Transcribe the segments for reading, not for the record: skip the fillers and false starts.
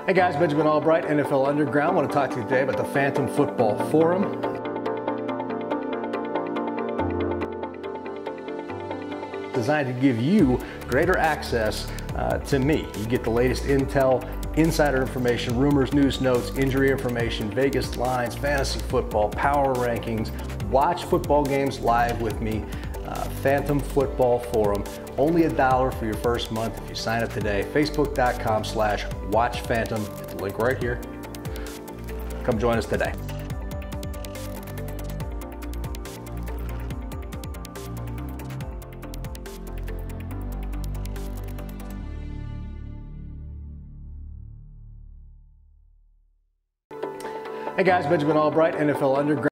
Hey guys, Benjamin Albright, NFL Underground. I want to talk to you today about the Phantom Football Forum. Designed to give you greater access to me. You get the latest intel, insider information, rumors, news notes, injury information, Vegas lines, fantasy football, power rankings. Watch football games live with me. Phantom Football Forum. Only $1 for your first month if you sign up today. Facebook.com/WatchPhantom. Link right here. Come join us today. Hey guys, Benjamin Albright, NFL Underground.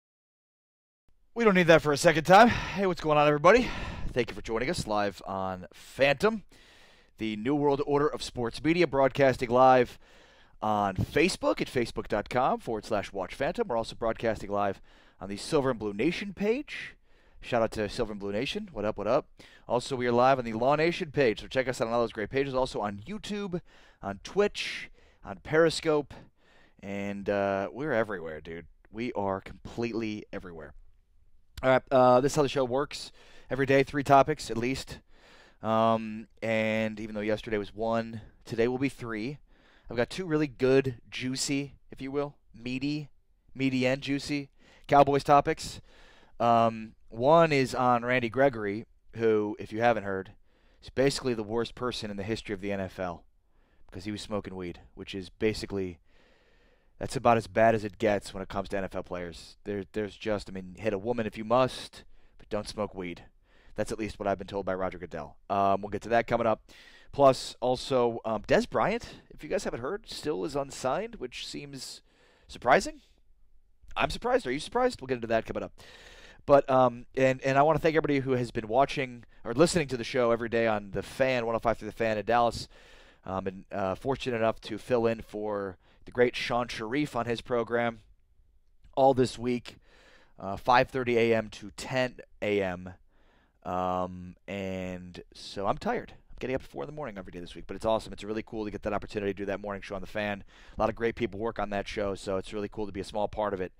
We don't need that for a second time. Hey, what's going on, everybody? Thank you for joining us live on Phantom, the New World Order of Sports Media, broadcasting live on Facebook at facebook.com/WatchPhantom. We're also broadcasting live on the Silver and Blue Nation page. Shout out to Silver and Blue Nation. What up, what up? Also, we are live on the Law Nation page, so check us out on all those great pages. Also on YouTube, on Twitch, on Periscope, and we're everywhere, dude. We are completely everywhere. All right, this is how the show works. Every day, 3 topics at least. And even though yesterday was 1, today will be 3. I've got 2 really good, juicy, if you will, meaty and juicy Cowboys topics. One is on Randy Gregory, who, if you haven't heard, is basically the worst person in the history of the NFL because he was smoking weed, which is basically... That's about as bad as it gets when it comes to NFL players. There's just, hit a woman if you must, but don't smoke weed. That's at least what I've been told by Roger Goodell. We'll get to that coming up. Plus, also, Des Bryant, if you guys haven't heard, still is unsigned, which seems surprising. I'm surprised. Are you surprised? We'll get into that coming up. But, and I want to thank everybody who has been watching or listening to the show every day on The Fan, 105 through The Fan in Dallas. Been fortunate enough to fill in for the great Sean Sharif on his program all this week, 5:30 a.m. to 10 a.m. And so I'm tired. I'm getting up at 4 in the morning every day this week, but it's awesome. It's really cool to get that opportunity to do that morning show on The Fan. A lot of great people work on that show, so it's really cool to be a small part of it.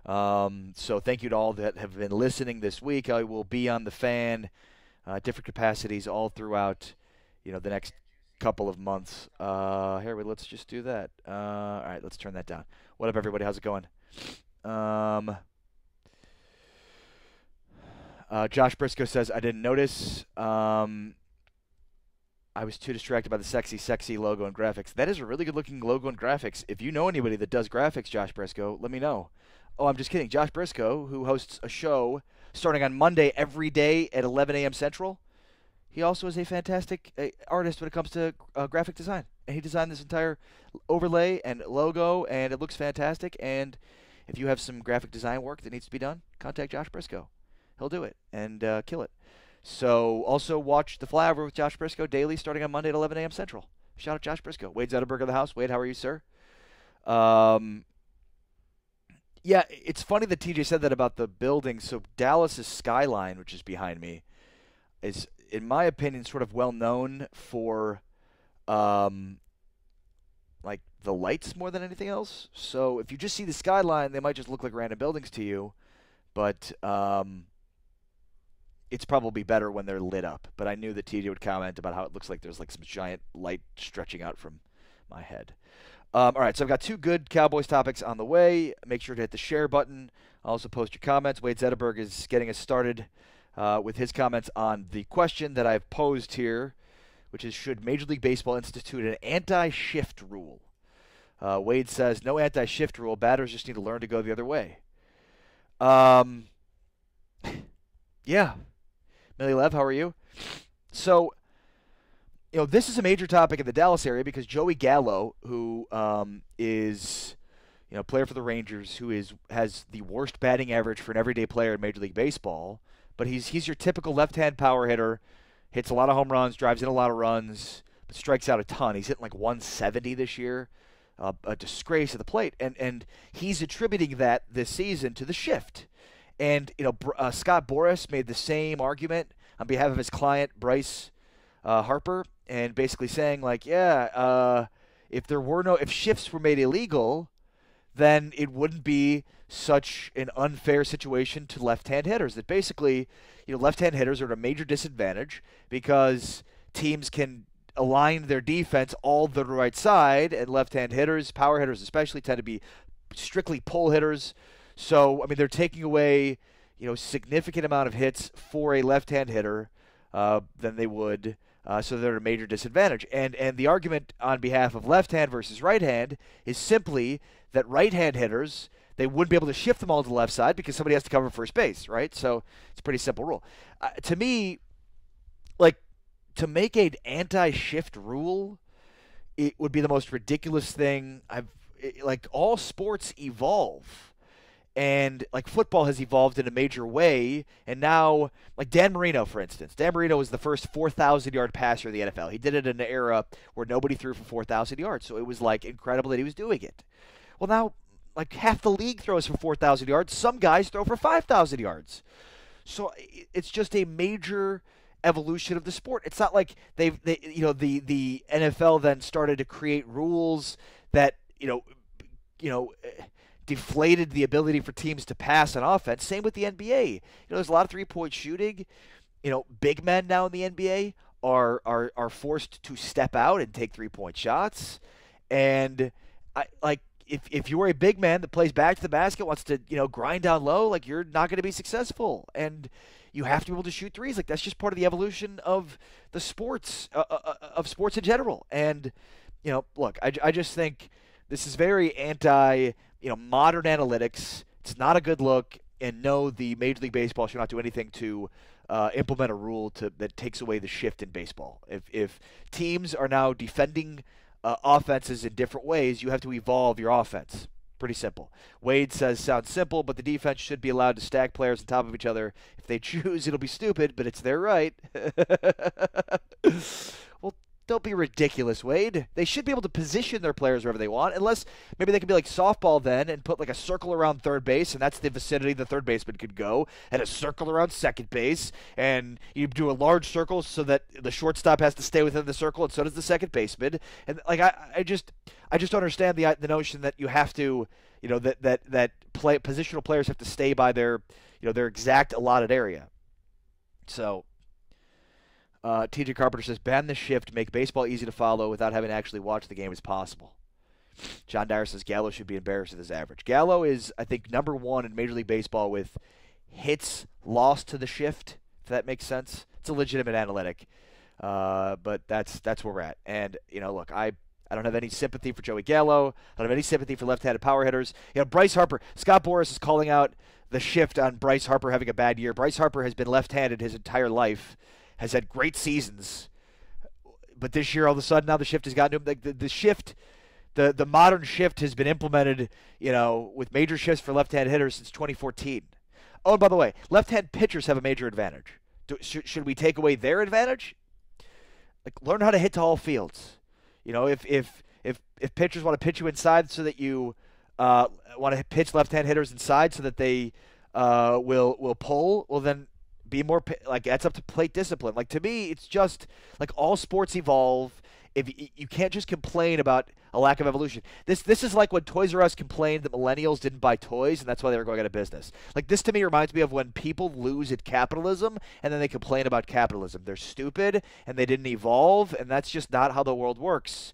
So thank you to all that have been listening this week. I will be on The Fan, different capacities all throughout, the next couple of months. Here, let's just do that. All right, let's turn that down. What up, everybody? How's it going? Josh Briscoe says, I didn't notice. I was too distracted by the sexy logo and graphics. That is a really good-looking logo and graphics. If you know anybody that does graphics, Josh Briscoe, let me know. Oh, I'm just kidding. Josh Briscoe, who hosts a show starting on Monday every day at 11 a.m. Central, he also is a fantastic artist when it comes to graphic design. And he designed this entire overlay and logo, and it looks fantastic. And if you have some graphic design work that needs to be done, contact Josh Briscoe. He'll do it and kill it. So also watch The Flyover with Josh Briscoe daily starting on Monday at 11 a.m. Central. Shout out Josh Briscoe. Wade Zetterberg of the house. Wade, how are you, sir? Yeah, it's funny that TJ said that about the building. So Dallas's skyline, which is behind me, is, in my opinion, sort of well known for like the lights more than anything else. So if you just see the skyline, they might just look like random buildings to you, but it's probably better when they're lit up. But I knew that TJ would comment about how it looks like there's like some giant light stretching out from my head. All right, so I've got 2 good Cowboys topics on the way. Make sure to hit the share button. Also post your comments. Wade Zetterberg is getting us started with his comments on the question that I've posed here, which is, should Major League Baseball institute an anti-shift rule? Wade says, no anti-shift rule. Batters just need to learn to go the other way. Yeah. Millie Lev, how are you? So, this is a major topic in the Dallas area because Joey Gallo, who is, a player for the Rangers, who has the worst batting average for an everyday player in Major League Baseball, but he's your typical left-hand power hitter, hits a lot of home runs, drives in a lot of runs, but strikes out a ton. He's hitting like 170 this year, a disgrace at the plate, and he's attributing that this season to the shift. And Scott Boras made the same argument on behalf of his client Bryce Harper, and basically saying like, if if shifts were made illegal, then it wouldn't be such an unfair situation to left-hand hitters. That basically, left-hand hitters are at a major disadvantage because teams can align their defense all to the right side, and left-hand hitters, power hitters especially, tend to be strictly pull hitters. So, I mean, they're taking away, significant amount of hits for a left-hand hitter than they would. So they're at a major disadvantage. And the argument on behalf of left-hand versus right-hand is simply that right-hand hitters, they wouldn't be able to shift them all to the left side because somebody has to cover first base, right? So it's a pretty simple rule. To me, to make an anti-shift rule, it would be the most ridiculous thing all sports evolve. And football has evolved in a major way, and now Dan Marino, for instance. Dan Marino was the first 4,000-yard passer in the NFL. He did it in an era where nobody threw for 4,000 yards, so it was incredible that he was doing it. Well, now half the league throws for 4,000 yards. Some guys throw for 5,000 yards. So it's just a major evolution of the sport. It's not like the NFL then started to create rules that deflated the ability for teams to pass on offense. Same with the NBA. There's a lot of three-point shooting. Big men now in the NBA are forced to step out and take three-point shots. And if you're a big man that plays back to the basket, wants to grind down low, you're not going to be successful. And you have to be able to shoot threes. That's just part of the evolution of the sports of sports in general. And look, I just think this is very anti modern analytics. It's not a good look. And no, the Major League Baseball should not do anything to implement a rule that takes away the shift in baseball. If teams are now defending offenses in different ways, you have to evolve your offense. Pretty simple. Wade says sounds simple, but the defense should be allowed to stack players on top of each other. If they choose, it'll be stupid, but it's their right. Well, don't be ridiculous, Wade. They should be able to position their players wherever they want, unless maybe they can be like softball then and put a circle around third base, and that's the vicinity the third baseman could go, and a circle around second base, and you do a large circle so that the shortstop has to stay within the circle, and so does the second baseman. And I just don't understand the notion that you have to, positional players have to stay by their exact allotted area. So. TJ Carpenter says, ban the shift, make baseball easy to follow without having to actually watch the game as possible. John Dyer says Gallo should be embarrassed with his average. Gallo is, I think, number one in Major League Baseball with hits lost to the shift, if that makes sense. It's a legitimate analytic, but that's where we're at. And, look, I don't have any sympathy for Joey Gallo. I don't have any sympathy for left-handed power hitters. Bryce Harper, Scott Boras is calling out the shift on Bryce Harper having a bad year. Bryce Harper has been left-handed his entire life. Has had great seasons, but this year all of a sudden now the shift has gotten to him. The shift, the modern shift has been implemented, with major shifts for left-hand hitters since 2014. Oh, and by the way, left-hand pitchers have a major advantage. Should we take away their advantage? Learn how to hit to all fields. If pitchers want to pitch you inside so that you want to pitch left-hand hitters inside so that they will pull, well then. Be more that's up to plate discipline. To me, it's just all sports evolve. If you can't just complain about a lack of evolution. This is like when Toys R Us complained that millennials didn't buy toys and that's why they were going out of business. This to me reminds me of when people lose at capitalism and then they complain about capitalism. They're stupid and they didn't evolve, and that's just not how the world works.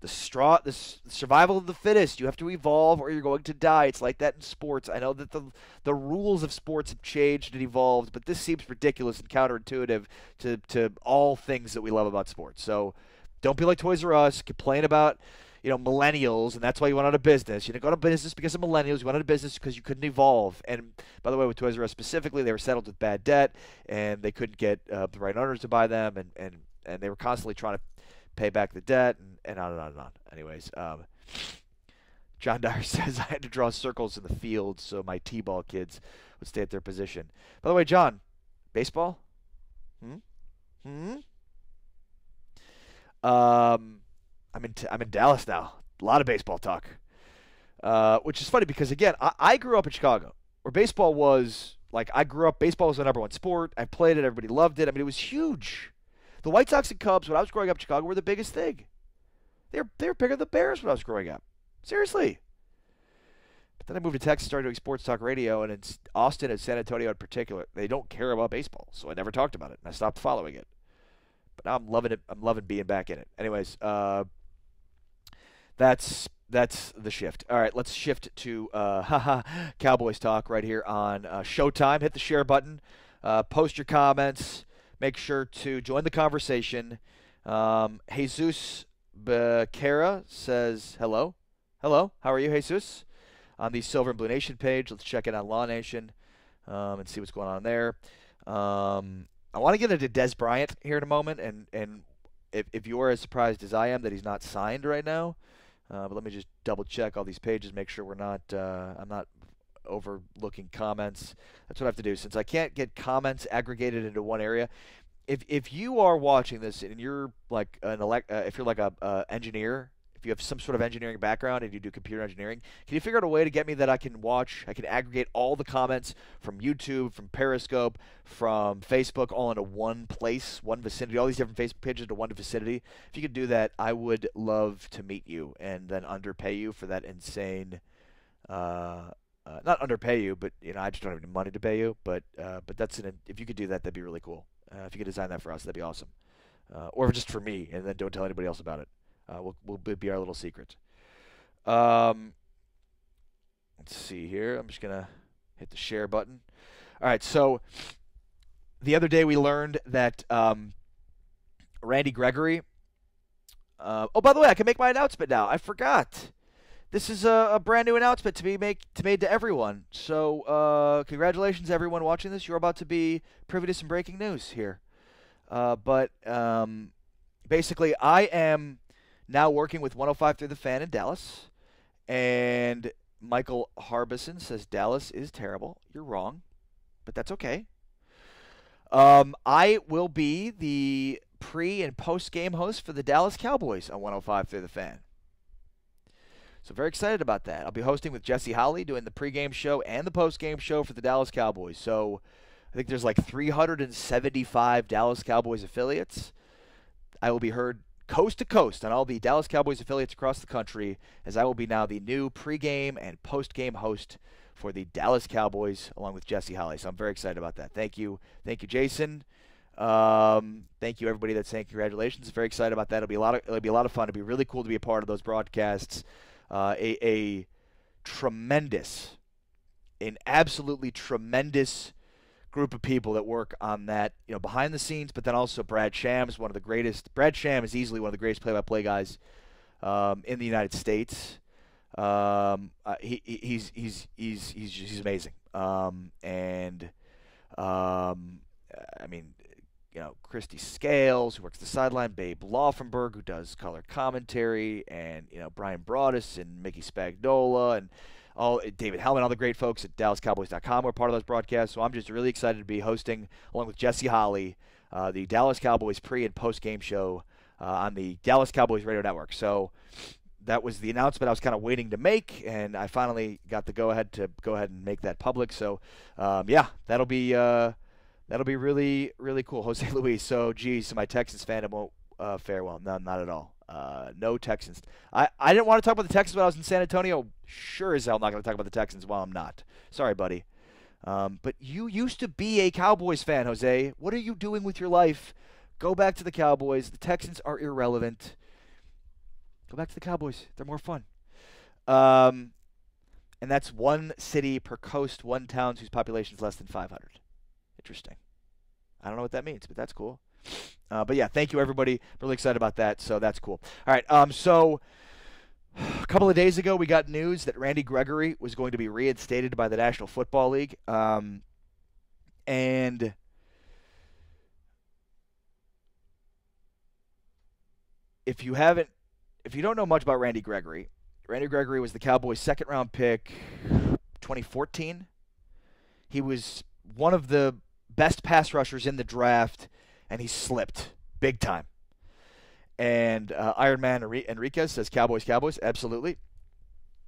The survival of the fittest. You have to evolve or you're going to die. It's like that in sports. I know that the rules of sports have changed and evolved, but this seems ridiculous and counterintuitive to all things that we love about sports. So don't be like Toys R Us. Complain about millennials, and that's why you went out of business. You didn't go out of business because of millennials. You went out of business because you couldn't evolve. And by the way, with Toys R Us specifically, they were settled with bad debt, and they couldn't get the right owners to buy them, and they were constantly trying to pay back the debt, and on and on and on. Anyways, John Dyer says I had to draw circles in the field so my T-ball kids would stay at their position. By the way, John, baseball? I'm in Dallas now. A lot of baseball talk, which is funny because again, I grew up in Chicago, where baseball was baseball was the number one sport. I played it. Everybody loved it. I mean, it was huge. The White Sox and Cubs, when I was growing up in Chicago, were the biggest thing. They were bigger than the Bears when I was growing up. Seriously. But then I moved to Texas, started doing sports talk radio, and in Austin and San Antonio in particular, they don't care about baseball, so I never talked about it, and I stopped following it. But now I'm loving it. I'm loving being back in it. Anyways, that's the shift. All right, let's shift to Cowboys talk right here on Showtime. Hit the share button. Post your comments. Make sure to join the conversation. Jesus Becerra says hello. Hello. How are you, Jesus? On the Silver and Blue Nation page. Let's check in on Law Nation and see what's going on there. I want to get into Des Bryant here in a moment, and if you're as surprised as I am that he's not signed right now, but let me just double check all these pages, make sure I'm not overlooking comments. That's what I have to do since I can't get comments aggregated into one area. If you are watching this and you're like if you're like a engineer, if you have some sort of engineering background and you do computer engineering, can you figure out a way to get me that I can aggregate all the comments from YouTube, from Periscope, from Facebook, all into one place, one vicinity, all these different Facebook pages into one vicinity? If you could do that, I would love to meet you and then underpay you for that insane, not underpay you, but I just don't have any money to pay you. But if you could do that, that'd be really cool. If you could design that for us, that'd be awesome. Or just for me, and then don't tell anybody else about it. We'll be our little secret. Let's see here. I'm just going to hit the share button. All right, so the other day we learned that Randy Gregory oh, by the way, I can make my announcement now. I forgot. This is a brand new announcement to be made to everyone. So congratulations, everyone watching this. You're about to be privy to some breaking news here. But basically, I am now working with 105 Through the Fan in Dallas. And Michael Harbison says Dallas is terrible. You're wrong, but that's okay. I will be the pre- and post-game host for the Dallas Cowboys on 105 Through the Fan. So very excited about that. I'll be hosting with Jesse Holley, doing the pregame show and the postgame show for the Dallas Cowboys. So I think there's like 375 Dallas Cowboys affiliates. I will be heard coast to coast on all the Dallas Cowboys affiliates across the country, as I will be now the new pregame and postgame host for the Dallas Cowboys, along with Jesse Holley. So I'm very excited about that. Thank you, Jason. Thank you, everybody that's saying congratulations. Very excited about that. It'll be a lot of fun. It'll be really cool to be a part of those broadcasts. A tremendous, an absolutely tremendous group of people that work on that, behind the scenes. But then also Brad Shams, one of the greatest. Brad Sham is easily one of the greatest play-by-play guys in the United States. He's amazing. I mean, Christy Scales, who works the sideline, Babe Laufenberg, who does color commentary, and Brian Broaddus and Mickey Spagnola and David Hellman, all the great folks at DallasCowboys.com were part of those broadcasts. So I'm just really excited to be hosting, along with Jesse Holley, the Dallas Cowboys pre- and post-game show on the Dallas Cowboys Radio Network. So that was the announcement I was kind of waiting to make, and I finally got the go-ahead to go ahead and make that public. So, that'll be really, really cool. Jose Luis, so my Texans fandom won't fare well. No, not at all. No Texans. I didn't want to talk about the Texans when I was in San Antonio. Sure as hell not going to talk about the Texans while I'm not. Sorry, buddy. But you used to be a Cowboys fan, Jose. What are you doing with your life? Go back to the Cowboys. The Texans are irrelevant. Go back to the Cowboys. They're more fun. And that's one city per coast, one town whose population is less than 500. Interesting. I don't know what that means, but that's cool. But yeah, thank you, everybody. Really excited about that, so that's cool. All right, so a couple of days ago, we got news that Randy Gregory was going to be reinstated by the National Football League. And if you don't know much about Randy Gregory was the Cowboys' second-round pick, 2014. He was one of the best pass rushers in the draft, and he slipped big time. And Iron Man Enriquez says Cowboys, absolutely.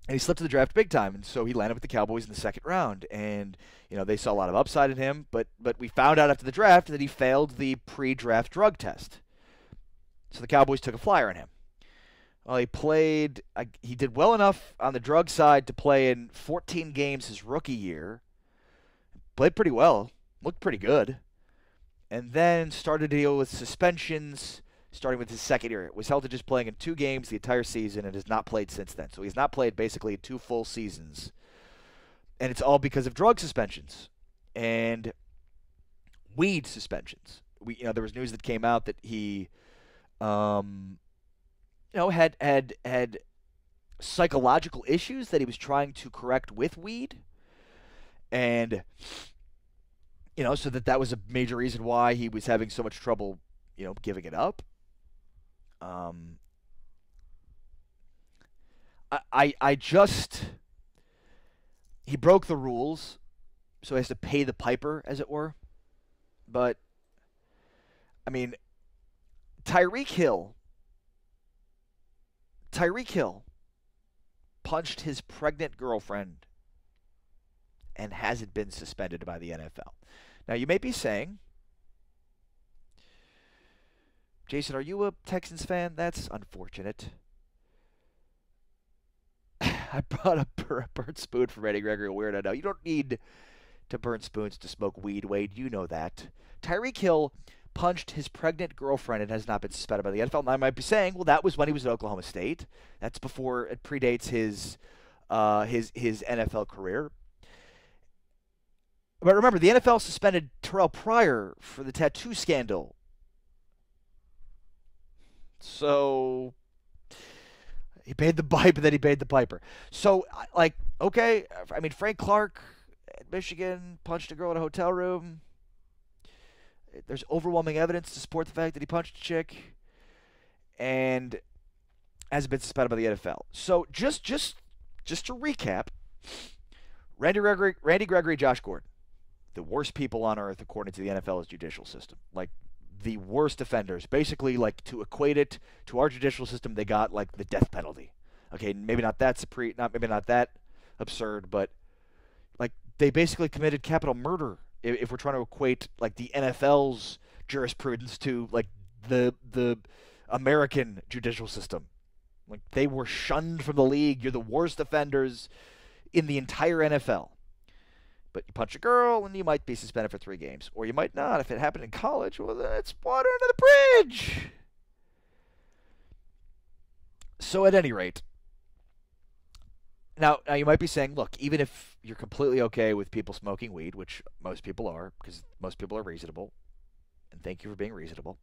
And he slipped to the draft big time, and so he landed with the Cowboys in the second round. And they saw a lot of upside in him, but we found out after the draft that he failed the pre-draft drug test. So the Cowboys took a flyer on him. Well, he did well enough on the drug side to play in 14 games his rookie year. Played pretty well, looked pretty good, and then started to deal with suspensions starting with his second year. Was held to just playing in 2 games the entire season and has not played since then. So he's not played basically 2 full seasons. And it's all because of drug suspensions and weed suspensions. There was news that came out that he had psychological issues that he was trying to correct with weed. And so that was a major reason why he was having so much trouble, giving it up. He broke the rules, so he has to pay the piper, as it were. But, I mean, Tyreek Hill punched his pregnant girlfriend and hasn't been suspended by the NFL. Now, you may be saying, Jason, are you a Texans fan? That's unfortunate. I brought up a burnt spoon for Eddie Gregory, a weirdo. No, you don't need to burn spoons to smoke weed, Wade. You know that. Tyreek Hill punched his pregnant girlfriend and has not been suspended by the NFL. Now, I might be saying, well, that was when he was at Oklahoma State. That's before it predates his NFL career. But remember, the NFL suspended Terrell Pryor for the tattoo scandal. So he paid the piper, then he paid the piper. So, okay, I mean, Frank Clark at Michigan punched a girl in a hotel room. There's overwhelming evidence to support the fact that he punched a chick and hasn't been suspended by the NFL. So just to recap, Randy Gregory, Josh Gordon, the worst people on earth according to the NFL's judicial system. Like, the worst offenders. Basically, to equate it to our judicial system, they got the death penalty. Okay, maybe not that absurd, but they basically committed capital murder. If we're trying to equate the NFL's jurisprudence to the American judicial system, they were shunned from the league. You're the worst offenders in the entire NFL. But you punch a girl, and you might be suspended for 3 games. Or you might not. If it happened in college, well, then it's water under the bridge. So at any rate, now you might be saying, look, even if you're completely okay with people smoking weed, which most people are, because most people are reasonable, and thank you for being reasonable,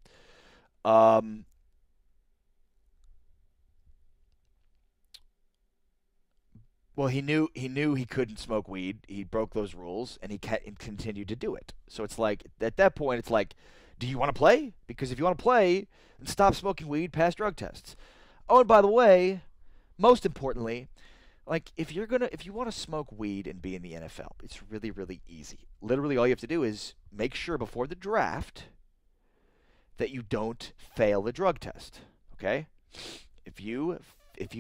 well, he knew he couldn't smoke weed. He broke those rules, and he continued to do it. So it's at that point, it's do you want to play? Because if you want to play, then stop smoking weed, pass drug tests. Oh, and by the way, most importantly, if you want to smoke weed and be in the NFL, it's really, really easy. Literally, all you have to do is make sure before the draft that you don't fail the drug test. Okay? If you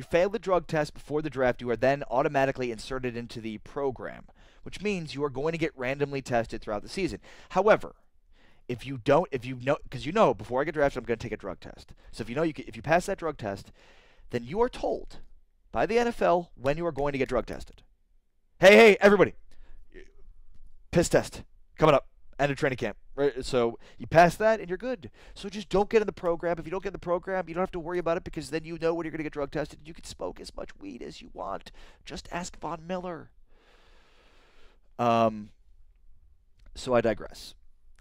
fail the drug test before the draft, you are then automatically inserted into the program, which means you are going to get randomly tested throughout the season. However, if you know, because before I get drafted, I'm going to take a drug test. So if you pass that drug test, then you are told by the NFL when you are going to get drug tested. Hey, everybody, piss test coming up. End of training camp. Right? So you pass that and you're good. So just don't get in the program. If you don't get in the program, you don't have to worry about it because then you know when you're going to get drug tested. You can smoke as much weed as you want. Just ask Von Miller. So I digress.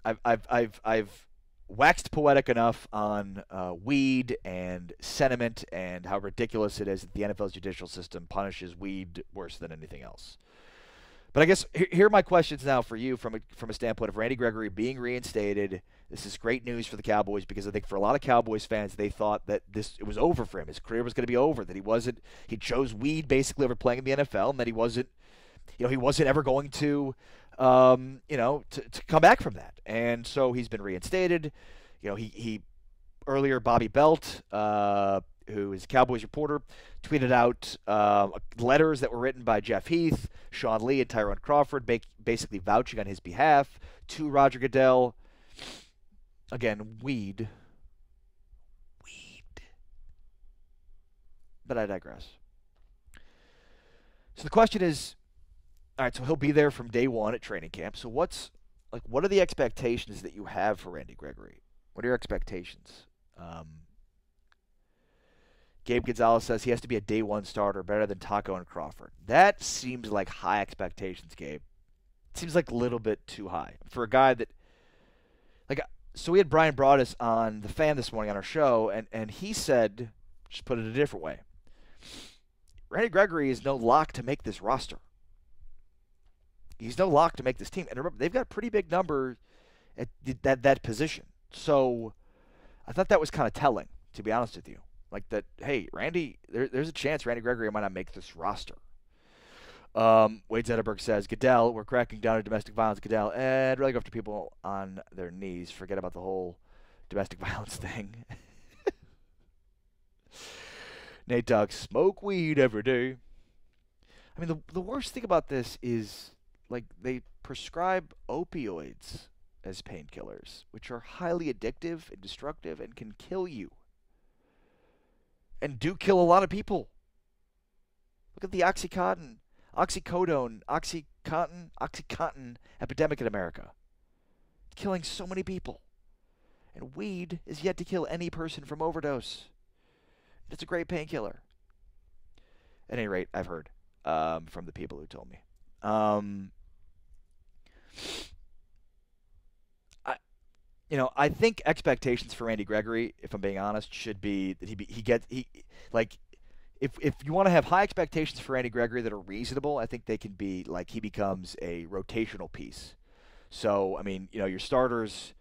I've waxed poetic enough on weed and sentiment and how ridiculous it is that the NFL's judicial system punishes weed worse than anything else. But I guess here are my questions now for you from a standpoint of Randy Gregory being reinstated. This is great news for the Cowboys because I think for a lot of Cowboys fans, they thought that it was over for him. His career was going to be over, that he chose weed basically over playing in the NFL, and that he wasn't ever going to come back from that. And so he's been reinstated. He earlier, Bobby Belt, who is a Cowboys reporter, tweeted out letters that were written by Jeff Heath, Sean Lee, and Tyrone Crawford, basically vouching on his behalf to Roger Goodell. Again, weed. But I digress. So the question is, all right, so he'll be there from day one at training camp. So what are the expectations that you have for Randy Gregory? What are your expectations? Gabe Gonzalez says he has to be a day one starter, better than Taco and Crawford. That seems like high expectations, Gabe. It seems like a little bit too high for a guy that, so we had Brian Broaddus on The Fan this morning on our show, and he said, just put it a different way, Randy Gregory is no lock to make this roster. He's no lock to make this team. And remember, they've got a pretty big number at that position. So I thought that was kind of telling, to be honest with you. Like that, hey, Randy, there's a chance Randy Gregory might not make this roster. Wade Zetterberg says, Goodell, we're cracking down on domestic violence. Goodell, I'd really go after people on their knees. Forget about the whole domestic violence thing. Nate Dogg, smoke weed every day. I mean, the worst thing about this is, they prescribe opioids as painkillers, which are highly addictive and destructive and can kill you. And do kill a lot of people. Look at the Oxycontin epidemic in America. It's killing so many people. And weed is yet to kill any person from overdose. It's a great painkiller. At any rate, I've heard from the people who told me. I think expectations for Randy Gregory, if I'm being honest, should be that if you want to have high expectations for Randy Gregory that are reasonable, I think they can be he becomes a rotational piece. So, I mean, your starters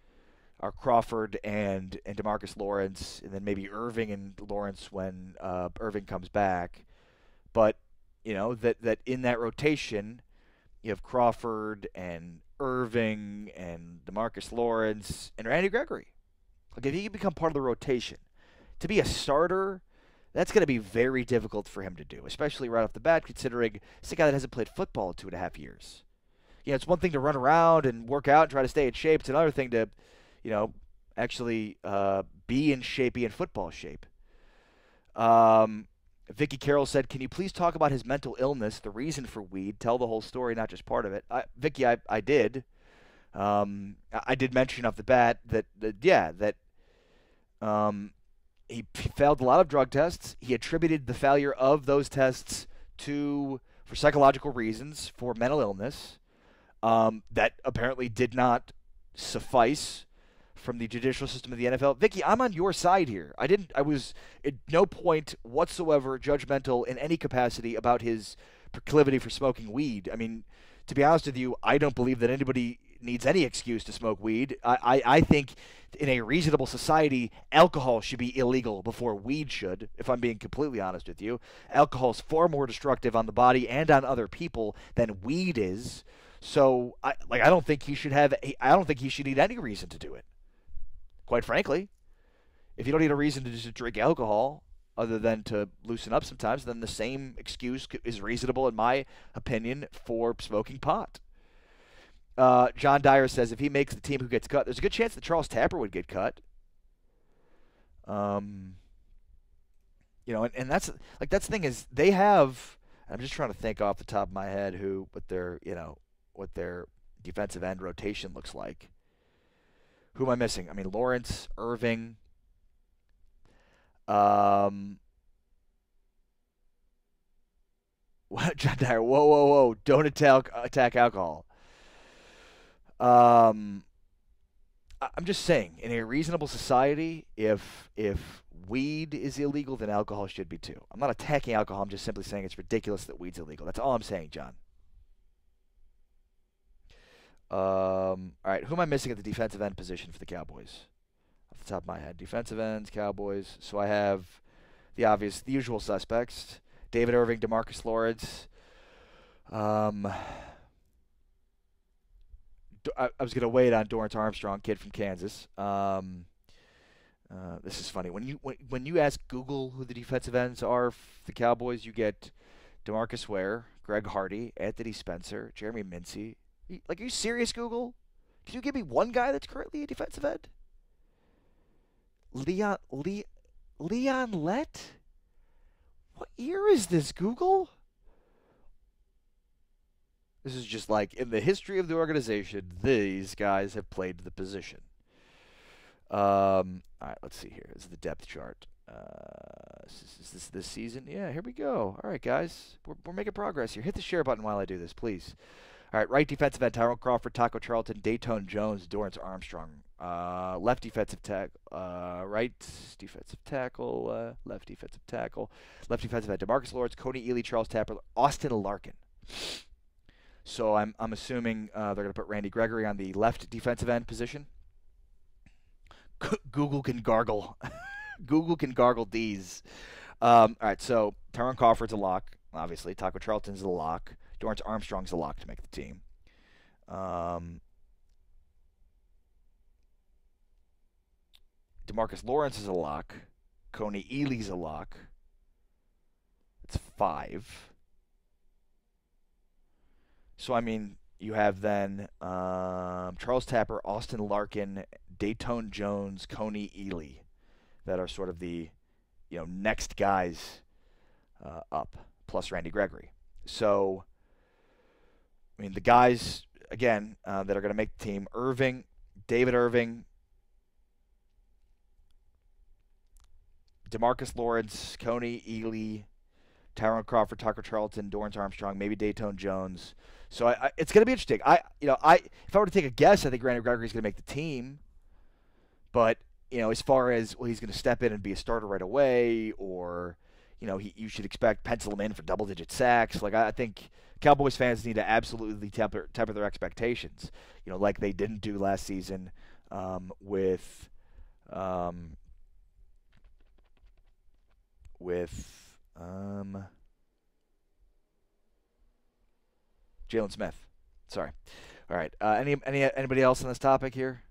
are Crawford and DeMarcus Lawrence, and then maybe Irving and Lawrence when Irving comes back. But, that in that rotation, you have Crawford and Irving and DeMarcus Lawrence and Randy Gregory. If he can become part of the rotation, to be a starter, that's going to be very difficult for him to do, especially right off the bat, considering it's a guy that hasn't played football in 2.5 years. It's one thing to run around and work out and try to stay in shape. It's another thing to, actually be in shape, be in football shape. Vicky Carroll said, can you please talk about his mental illness, the reason for weed, tell the whole story, not just part of it. Vicky, I did. I did mention off the bat that he failed a lot of drug tests. He attributed the failure of those tests for psychological reasons, for mental illness. That apparently did not suffice from the judicial system of the NFL. Vicky, I'm on your side here. I was at no point whatsoever judgmental in any capacity about his proclivity for smoking weed. I mean, to be honest with you, I don't believe that anybody needs any excuse to smoke weed. I think in a reasonable society, alcohol should be illegal before weed should, if I'm being completely honest with you. Alcohol is far more destructive on the body and on other people than weed is. So, I don't think he should need any reason to do it. Quite frankly, if you don't need a reason to just drink alcohol other than to loosen up sometimes, then the same excuse is reasonable, in my opinion, for smoking pot. John Dyer says if he makes the team, who gets cut? There's a good chance that Charles Tapper would get cut. And that's the thing is they have. I'm just trying to think off the top of my head what their defensive end rotation looks like. Who am I missing? I mean, Lawrence, Irving. John Dyer, whoa. Don't attack alcohol. I'm just saying, in a reasonable society, if weed is illegal, then alcohol should be too. I'm not attacking alcohol. I'm just simply saying it's ridiculous that weed's illegal. That's all I'm saying, John. All right, who am I missing at the defensive end position for the Cowboys? Off the top of my head, defensive ends, Cowboys. So I have the usual suspects: David Irving, DeMarcus Lawrence. I was going to wait on Dorrance Armstrong, kid from Kansas. This is funny. When you ask Google who the defensive ends are for the Cowboys, you get DeMarcus Ware, Greg Hardy, Anthony Spencer, Jeremy Mincy. Are you serious, Google? Can you give me one guy that's currently a defensive end? Leon Lett? What year is this, Google? This is just like, in the history of the organization, these guys have played the position. All right, let's see here. This is the depth chart. Is this season? Yeah, here we go. All right, guys. We're making progress here. Hit the share button while I do this, please. All right, right defensive end, Tyrone Crawford, Taco Charlton, Dayton Jones, Dorrance Armstrong. Left defensive tackle, right defensive tackle, left defensive tackle. Left defensive end, DeMarcus Lawrence, Cody Ely, Charles Tapper, Austin Larkin. So I'm assuming they're going to put Randy Gregory on the left defensive end position. Google can gargle. Google can gargle these. All right, so Tyrone Crawford's a lock, obviously. Taco Charlton's a lock. Dorrance Armstrong's a lock to make the team. DeMarcus Lawrence is a lock. Coney Ely's a lock. That's 5. So, I mean, you have then Charles Tapper, Austin Larkin, Dayton Jones, Coney Ely that are sort of the, next guys up, plus Randy Gregory. So, I mean, the guys, again, that are going to make the team, David Irving, DeMarcus Lawrence, Coney Ely, Tyrone Crawford, Tucker Charlton, Dorrance Armstrong, maybe Dayton Jones. So it's going to be interesting. If I were to take a guess, I think Randy Gregory is going to make the team. But as far as he's going to step in and be a starter right away, or you should expect pencil him in for double-digit sacks. Like I think Cowboys fans need to absolutely temper their expectations. Like they didn't do last season with Jalen Smith. Sorry. All right. Anybody else on this topic here?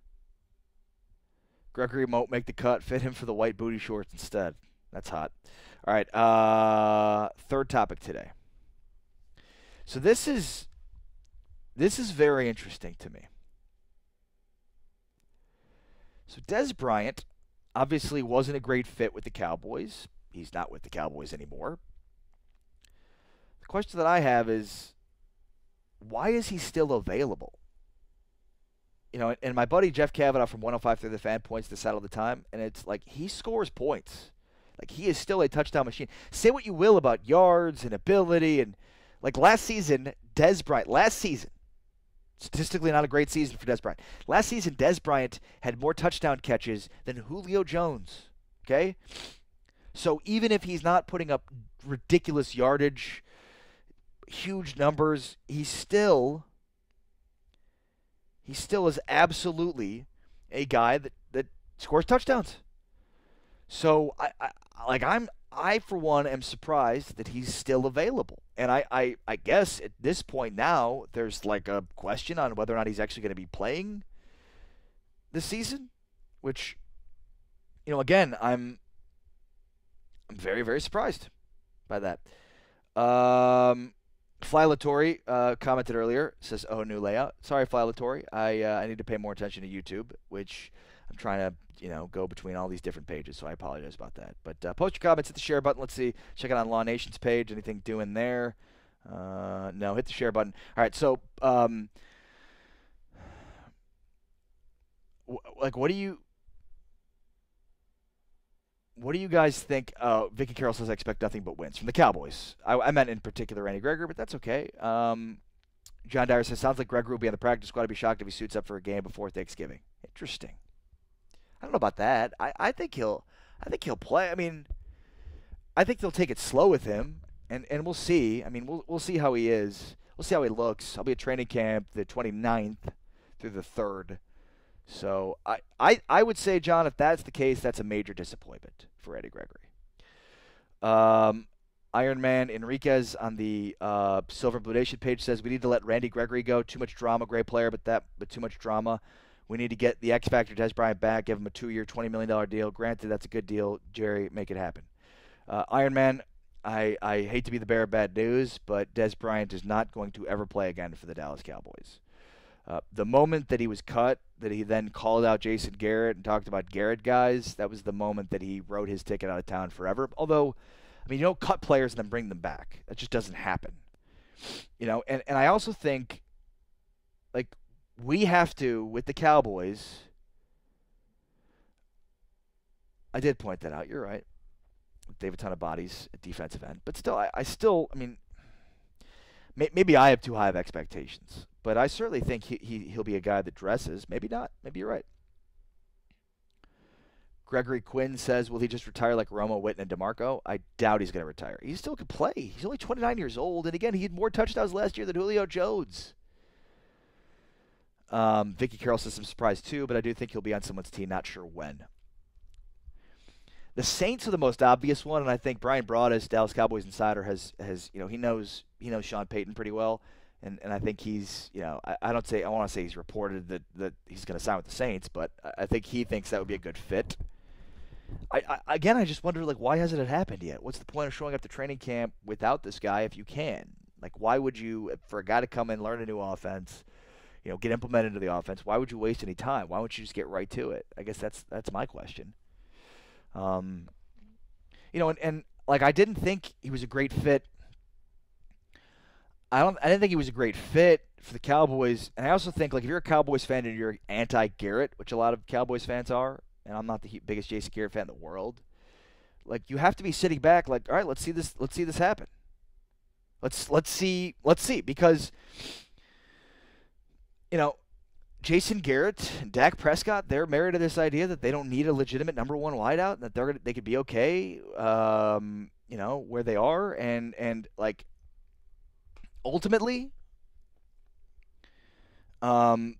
Gregory won't make the cut. Fit him for the white booty shorts instead. That's hot. All right. Third topic today. So this is very interesting to me. So Dez Bryant obviously wasn't a great fit with the Cowboys. He's not with the Cowboys anymore. The question that I have is, why is he still available? And my buddy Jeff Kavanaugh from 105 Through the Fan points this out all the time, and it's like he scores points. Like he is still a touchdown machine. Say what you will about yards and ability, and like last season, statistically not a great season for Dez Bryant. Last season, Dez Bryant had more touchdown catches than Julio Jones. Okay? So even if he's not putting up ridiculous yardage, huge numbers, he still is absolutely a guy that scores touchdowns. So I for one am surprised that he's still available. And I guess at this point now there's like a question on whether or not he's actually going to be playing this season, which again, I'm very, very surprised by that. Fly Lattori commented earlier, says, "Oh, new layout." Sorry, Fly Lattori. I need to pay more attention to YouTube, which I'm trying to, go between all these different pages, so I apologize about that. But post your comments, hit the share button. Let's see. Check it out on Law Nation's page. Anything doing there? No, hit the share button. All right, so what do you guys think? Vicky Carroll says, "I expect nothing but wins from the Cowboys." I meant in particular Randy Gregory, but that's okay. John Dyer says, "Sounds like Gregory will be on the practice squad. I'd be shocked if he suits up for a game before Thanksgiving." Interesting. I don't know about that. I think he'll play. I mean, I think they'll take it slow with him, and we'll see. I mean, we'll see how he is. We'll see how he looks. I'll be at training camp the 29th through the 3rd. So I would say, John, if that's the case, that's a major disappointment for Eddie Gregory. Iron Man Enriquez on the Silver Blue Nation page says, "We need to let Randy Gregory go. Too much drama. Great player, but too much drama. We need to get the X Factor Dez Bryant back. Give him a 2-year, $20 million deal. Granted, that's a good deal. Jerry, make it happen." Iron Man, I hate to be the bearer of bad news, but Dez Bryant is not going to ever play again for the Dallas Cowboys. The moment that he was cut, that he then called out Jason Garrett and talked about Garrett guys, that was the moment that he wrote his ticket out of town forever. Although I mean, you don't cut players and then bring them back. That just doesn't happen. And I also think, like, we have to, with the Cowboys, I did point that out. You're right. They have a ton of bodies at defensive end. But still, I mean, maybe I have too high of expectations. But I certainly think he'll be a guy that dresses. Maybe not. Maybe you're right. Gregory Quinn says, will he just retire like Romo, Witten, and DeMarco? I doubt he's going to retire. He still could play. He's only 29 years old. And again, he had more touchdowns last year than Julio Jones. Vicky Carroll says I'm surprised too, but I do think he'll be on someone's team. Not sure when. The Saints are the most obvious one, and I think Brian Broaddus, Dallas Cowboys insider, has he knows Sean Payton pretty well, and I think he's I want to say he's reported that he's going to sign with the Saints, but I think he thinks that would be a good fit. I just wonder, like, why hasn't it happened yet? What's the point of showing up to training camp without this guy if you can? Like, why would you, for a guy to come in, learn a new offense, get implemented into the offense? Why would you waste any time? Why wouldn't you just get right to it? I guess that's my question. And like, I didn't think he was a great fit. I didn't think he was a great fit for the Cowboys. And I also think, like, if you're a Cowboys fan and you're anti-Garrett, which a lot of Cowboys fans are, and I'm not the biggest Jason Garrett fan in the world, like, you have to be sitting back, like, all right, let's see this happen. Let's see, because Jason Garrett and Dak Prescott, they're married to this idea that they don't need a legitimate number one wideout, and that they could be okay, where they are, and like, ultimately, I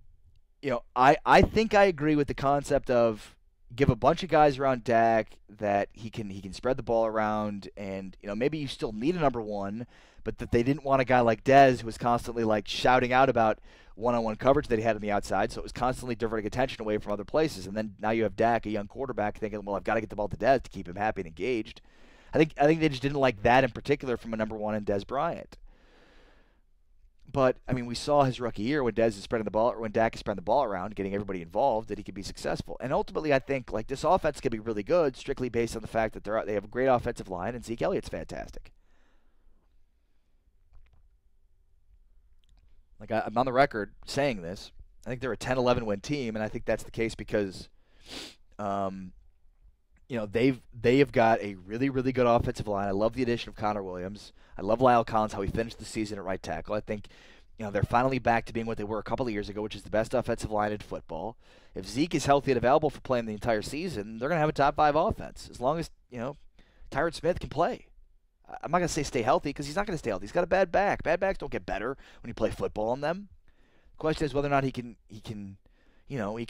think I agree with the concept of give a bunch of guys around Dak that he can spread the ball around, and maybe you still need a number one, but that they didn't want a guy like Dez who was constantly like shouting out about one-on-one coverage that he had on the outside, so it was constantly diverting attention away from other places. And then now you have Dak, a young quarterback, thinking, well, I've got to get the ball to Dez to keep him happy and engaged. I think they just didn't like that in particular from a number one in Dez Bryant. But I mean, we saw his rookie year when Dak is spreading the ball around, getting everybody involved, that he could be successful. And ultimately, I think like this offense could be really good, strictly based on the fact that they have a great offensive line, and Zeke Elliott's fantastic. Like, I'm on the record saying this. I think they're a 10-11 win team, and I think that's the case because, they have got a really, really good offensive line. I love the addition of Connor Williams. I love Lyle Collins, how he finished the season at right tackle. I think, they're finally back to being what they were a couple of years ago, which is the best offensive line in football. If Zeke is healthy and available for playing the entire season, they're going to have a top 5 offense as long as, Tyron Smith can play. I'm not going to say stay healthy because he's not going to stay healthy. He's got a bad back. Bad backs don't get better when you play football on them. The question is whether or not he can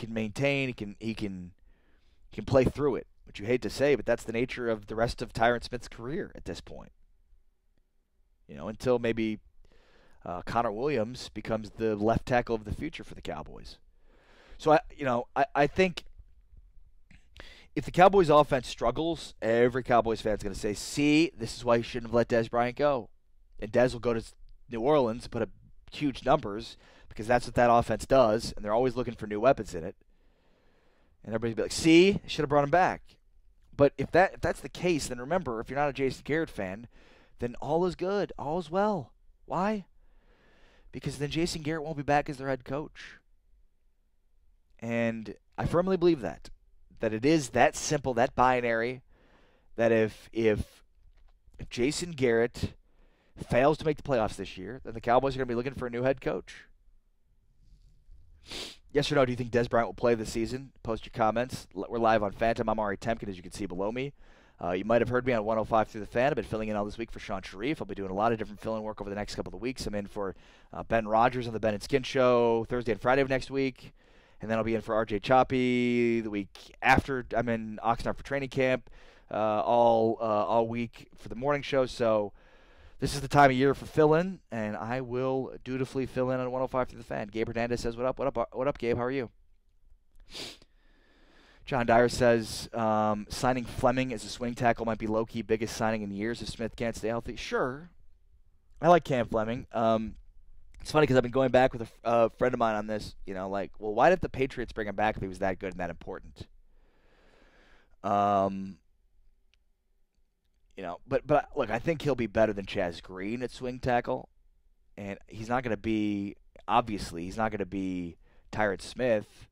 maintain, he can play through it, which you hate to say, but that's the nature of the rest of Tyron Smith's career at this point. Until maybe Connor Williams becomes the left tackle of the future for the Cowboys. So I think if the Cowboys offense struggles, every Cowboys fan is going to say, see, this is why you shouldn't have let Dez Bryant go. And Dez will go to New Orleans and put up huge numbers because that's what that offense does, and they're always looking for new weapons in it. And everybody will be like, see, should have brought him back. But if that's the case, then remember, if you're not a Jason Garrett fan, then all is good. All is well. Why? Because then Jason Garrett won't be back as their head coach. And I firmly believe that it is that simple, that binary, that if Jason Garrett fails to make the playoffs this year, then the Cowboys are going to be looking for a new head coach. Yes or no, do you think Dez Bryant will play this season? Post your comments. We're live on Phantom. I'm Ari Temkin, as you can see below me. You might have heard me on 105 through the Fan. I've been filling in all this week for Sean Sharif. I'll be doing a lot of different fill-in work over the next couple of weeks. I'm in for Ben Rogers on the Ben and Skin Show Thursday and Friday of next week. And then I'll be in for RJ Choppy the week after. I'm in Oxnard for training camp all week for the morning show. So this is the time of year for fill-in, and I will dutifully fill in on 105 through the Fan. Gabe Hernandez says, what up? What up, Gabe? How are you? John Dyer says, signing Fleming as a swing tackle might be low-key biggest signing in years if Smith can't stay healthy. Sure. I like Cam Fleming. It's funny because I've been going back with a friend of mine on this, well, why did the Patriots bring him back if he was that good and that important? But look, I think he'll be better than Chaz Green at swing tackle, and he's not going to be he's not going to be Tyron Smith.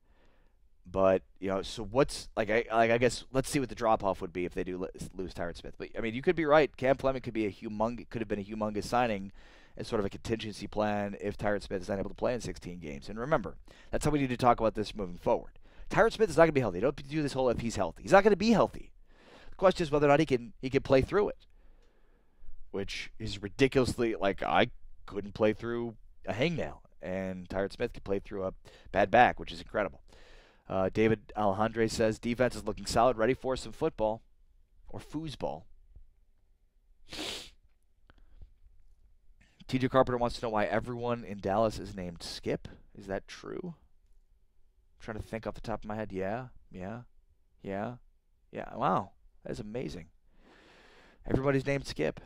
But so what's I guess let's see what the drop off would be if they do lose Tyron Smith. But I mean, you could be right. Cam Fleming could have been a humongous signing as sort of a contingency plan if Tyron Smith is not able to play in 16 games. And remember, that's how we need to talk about this moving forward. Tyron Smith is not going to be healthy. Don't do this whole if he's healthy. He's not going to be healthy. The question is whether or not he can play through it, which is ridiculously I couldn't play through a hangnail, and Tyron Smith could play through a bad back, which is incredible. David Alejandre says defense is looking solid, ready for some football or foosball. TJ Carpenter wants to know why everyone in Dallas is named Skip. Is that true? I'm trying to think off the top of my head. Yeah. Wow, that's amazing. Everybody's named Skip.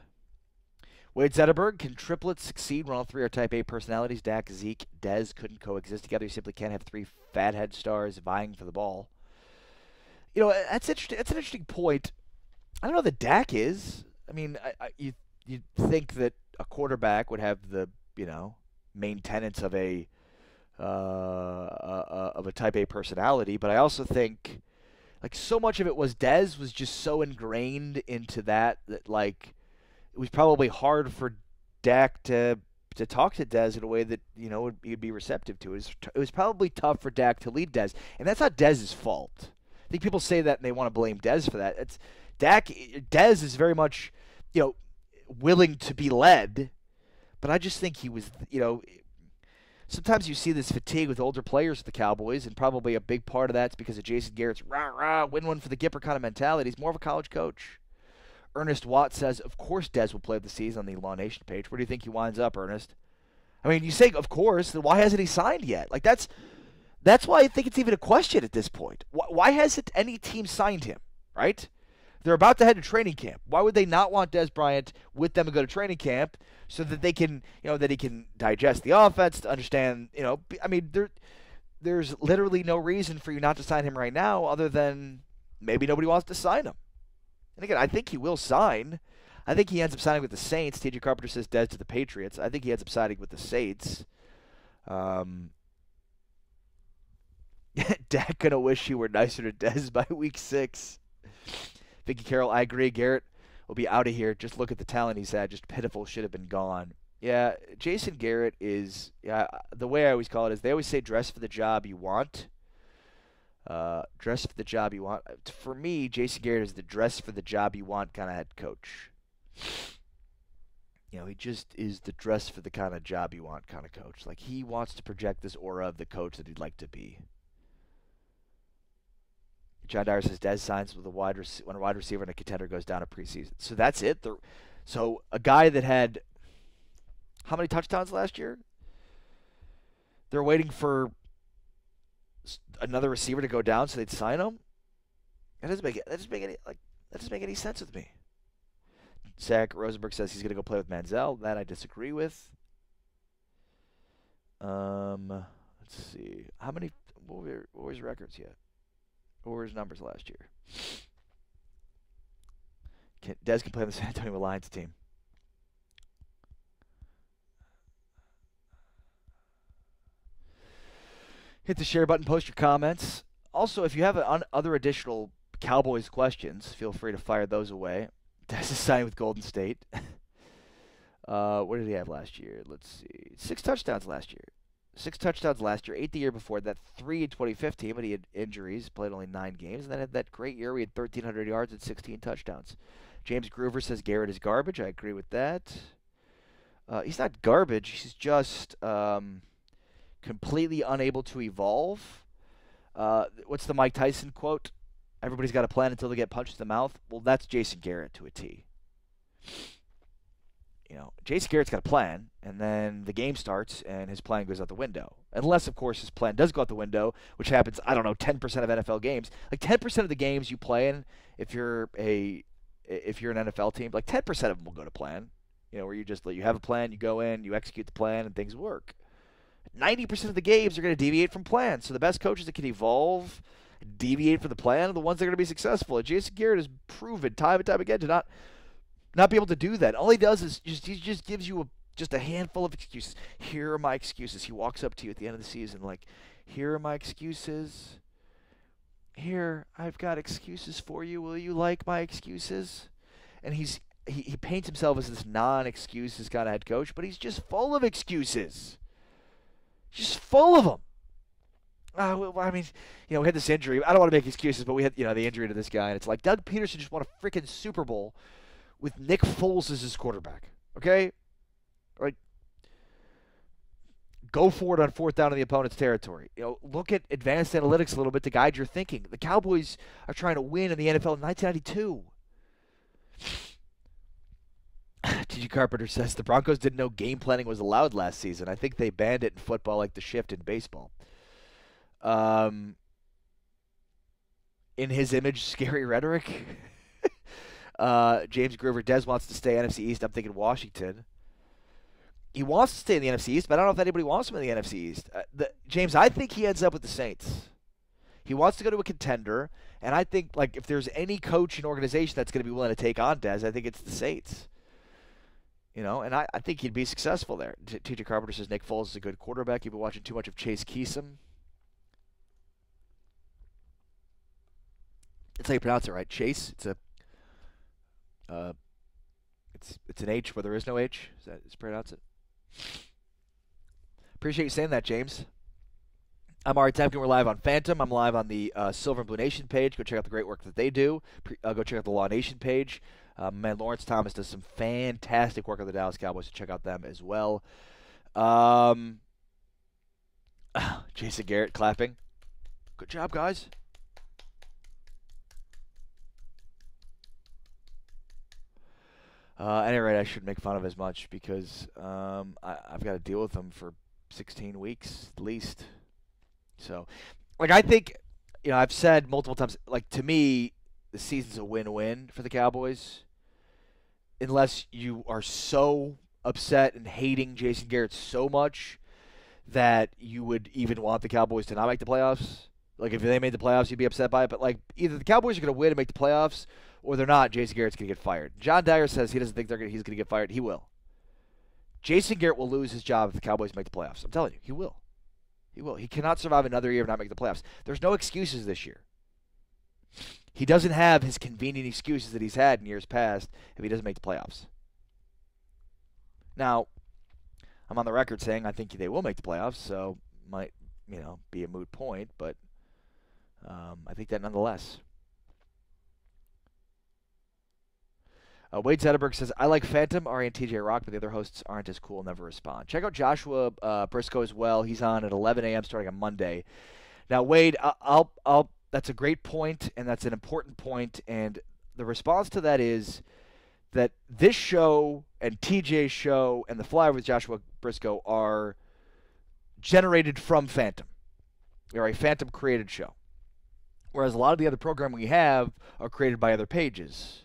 Wade Zetterberg, can triplets succeed when all three are type A personalities? Dak, Zeke, Dez couldn't coexist together. You simply can't have three fathead stars vying for the ball. That's interesting. That's an interesting point. I don't know that Dak is. I mean, you think that a quarterback would have the main tenets of a type A personality, but I also think so much of it was Dez was just so ingrained into that it was probably hard for Dak to talk to Dez in a way that he'd be receptive to. It was probably tough for Dak to lead Dez, and that's not Dez's fault. I think people say that and they want to blame Dez for that. It's Dez is very much willing to be led, but I just think he was sometimes you see this fatigue with older players at the Cowboys, and probably a big part of that's because of Jason Garrett's rah win one for the Gipper kind of mentality. He's more of a college coach. Ernest Watt says, of course Dez will play the season on the Law Nation page. Where do you think he winds up, Ernest? I mean, you say, of course, then why hasn't he signed yet? That's why I think it's even a question at this point. Why hasn't any team signed him, right? They're about to head to training camp. Why would they not want Dez Bryant with them to go to training camp so that they can, that he can digest the offense, to understand, I mean, there's literally no reason for you not to sign him right now other than maybe nobody wants to sign him. And again, I think he will sign. I think he ends up signing with the Saints. TJ Carpenter says Dez to the Patriots. I think he ends up signing with the Saints. Dak gonna wish he were nicer to Dez by week 6. Vicky Carroll, I agree. Garrett will be out of here. Just look at the talent he's had. Just pitiful. Should have been gone. Yeah, Jason Garrett is, the way I always call it is they always say dress for the job you want. Dress for the job you want. For me, Jason Garrett is the dress for the job you want kind of head coach. He just is the dress for the kind of job you want kind of coach. He wants to project this aura of the coach that he'd like to be. John Dyer says Dez signs with when a wide receiver and a contender goes down a preseason. So that's it. So a guy that had how many touchdowns last year? They're waiting for another receiver to go down so they'd sign him. That doesn't make any sense with me. Zach Rosenberg says he's going to go play with Manziel. That I disagree with. Let's see. How many? What were his records yet? What were his numbers last year? Dez can play on the San Antonio Lions team. Hit the share button, post your comments. Also, if you have other additional Cowboys questions, feel free to fire those away. Dez is signing with Golden State. What did he have last year? Let's see. 6 touchdowns last year. 6 touchdowns last year, 8 the year before that, 3 in 2015, but he had injuries, played only 9 games, and then had that great year where he had 1,300 yards and 16 touchdowns. James Groover says Garrett is garbage. I agree with that. He's not garbage. He's just completely unable to evolve. What's the Mike Tyson quote? Everybody's got a plan until they get punched in the mouth. Well, that's Jason Garrett to a T. Jason Garrett's got a plan, and then the game starts, and his plan goes out the window. Unless, of course, his plan does go out the window, which happens, 10% of NFL games. 10% of the games you play in, if you're an NFL team, 10% of them will go to plan. Where you have a plan, you go in, you execute the plan, and things work. 90% of the games are going to deviate from plan. So the best coaches that can evolve, deviate from the plan, are the ones that are going to be successful. And Jason Garrett has proven time and time again to not not be able to do that. All he does is he just gives you just a handful of excuses. Here are my excuses. He walks up to you at the end of the season like, here are my excuses. Here, I've got excuses for you. Will you like my excuses? And he paints himself as this non-excuses kind of head coach, but he's just full of excuses. Just full of them. I mean, we had this injury. I don't want to make excuses, but we had, the injury to this guy, and it's like Doug Peterson just won a freaking Super Bowl with Nick Foles as his quarterback. Okay? Like, go for it on fourth down in the opponent's territory. Look at advanced analytics a little bit to guide your thinking. The Cowboys are trying to win in the NFL in 1992. T.J. Carpenter says the Broncos didn't know game planning was allowed last season. I think they banned it in football like the shift in baseball. In his image, scary rhetoric. James Groover, Des wants to stay NFC East. I'm thinking Washington. He wants to stay in the NFC East, but I don't know if anybody wants him in the NFC East. James, I think he ends up with the Saints. He wants to go to a contender, and I think if there's any coach and organization that's going to be willing to take on Des, I think it's the Saints. And I think he'd be successful there. T.J. Carpenter says Nick Foles is a good quarterback. You've been watching too much of Case Keenum. That's how you pronounce it, right? Chase. It's an H where there is no H. Is that pronounce it? Appreciate you saying that, James. I'm Ari Temkin. We're live on Phantom. I'm live on the Silver and Blue Nation page. Go check out the great work that they do. Go check out the Law Nation page. Man, Lawrence Thomas does some fantastic work on the Dallas Cowboys, so check out them as well. Jason Garrett clapping. Good job, guys. At any rate, I shouldn't make fun of as much because I've got to deal with them for 16 weeks at least. So, I think, I've said multiple times, to me, the season's a win-win for the Cowboys. Unless you are so upset and hating Jason Garrett so much that you would even want the Cowboys to not make the playoffs. If they made the playoffs, you'd be upset by it. But, either the Cowboys are going to win and make the playoffs, or they're not. Jason Garrett's going to get fired. John Dyer says he doesn't think he's going to get fired. He will. Jason Garrett will lose his job if the Cowboys make the playoffs. I'm telling you, he will. He will. He cannot survive another year of not making the playoffs. There's no excuses this year. He doesn't have his convenient excuses that he's had in years past if he doesn't make the playoffs. Now, I'm on the record saying I think they will make the playoffs, so might, be a moot point, but I think that nonetheless. Wade Zetterberg says, I like Phantom, Ari, and TJ Rock, but the other hosts aren't as cool, never respond. Check out Joshua Briscoe as well. He's on at 11 a.m. starting on Monday. Now, Wade, that's a great point, and that's an important point, and the response to that is that this show and TJ's show and the Flyer with Joshua Briscoe are generated from Phantom. They're a Phantom-created show, whereas a lot of the other programming we have are created by other pages.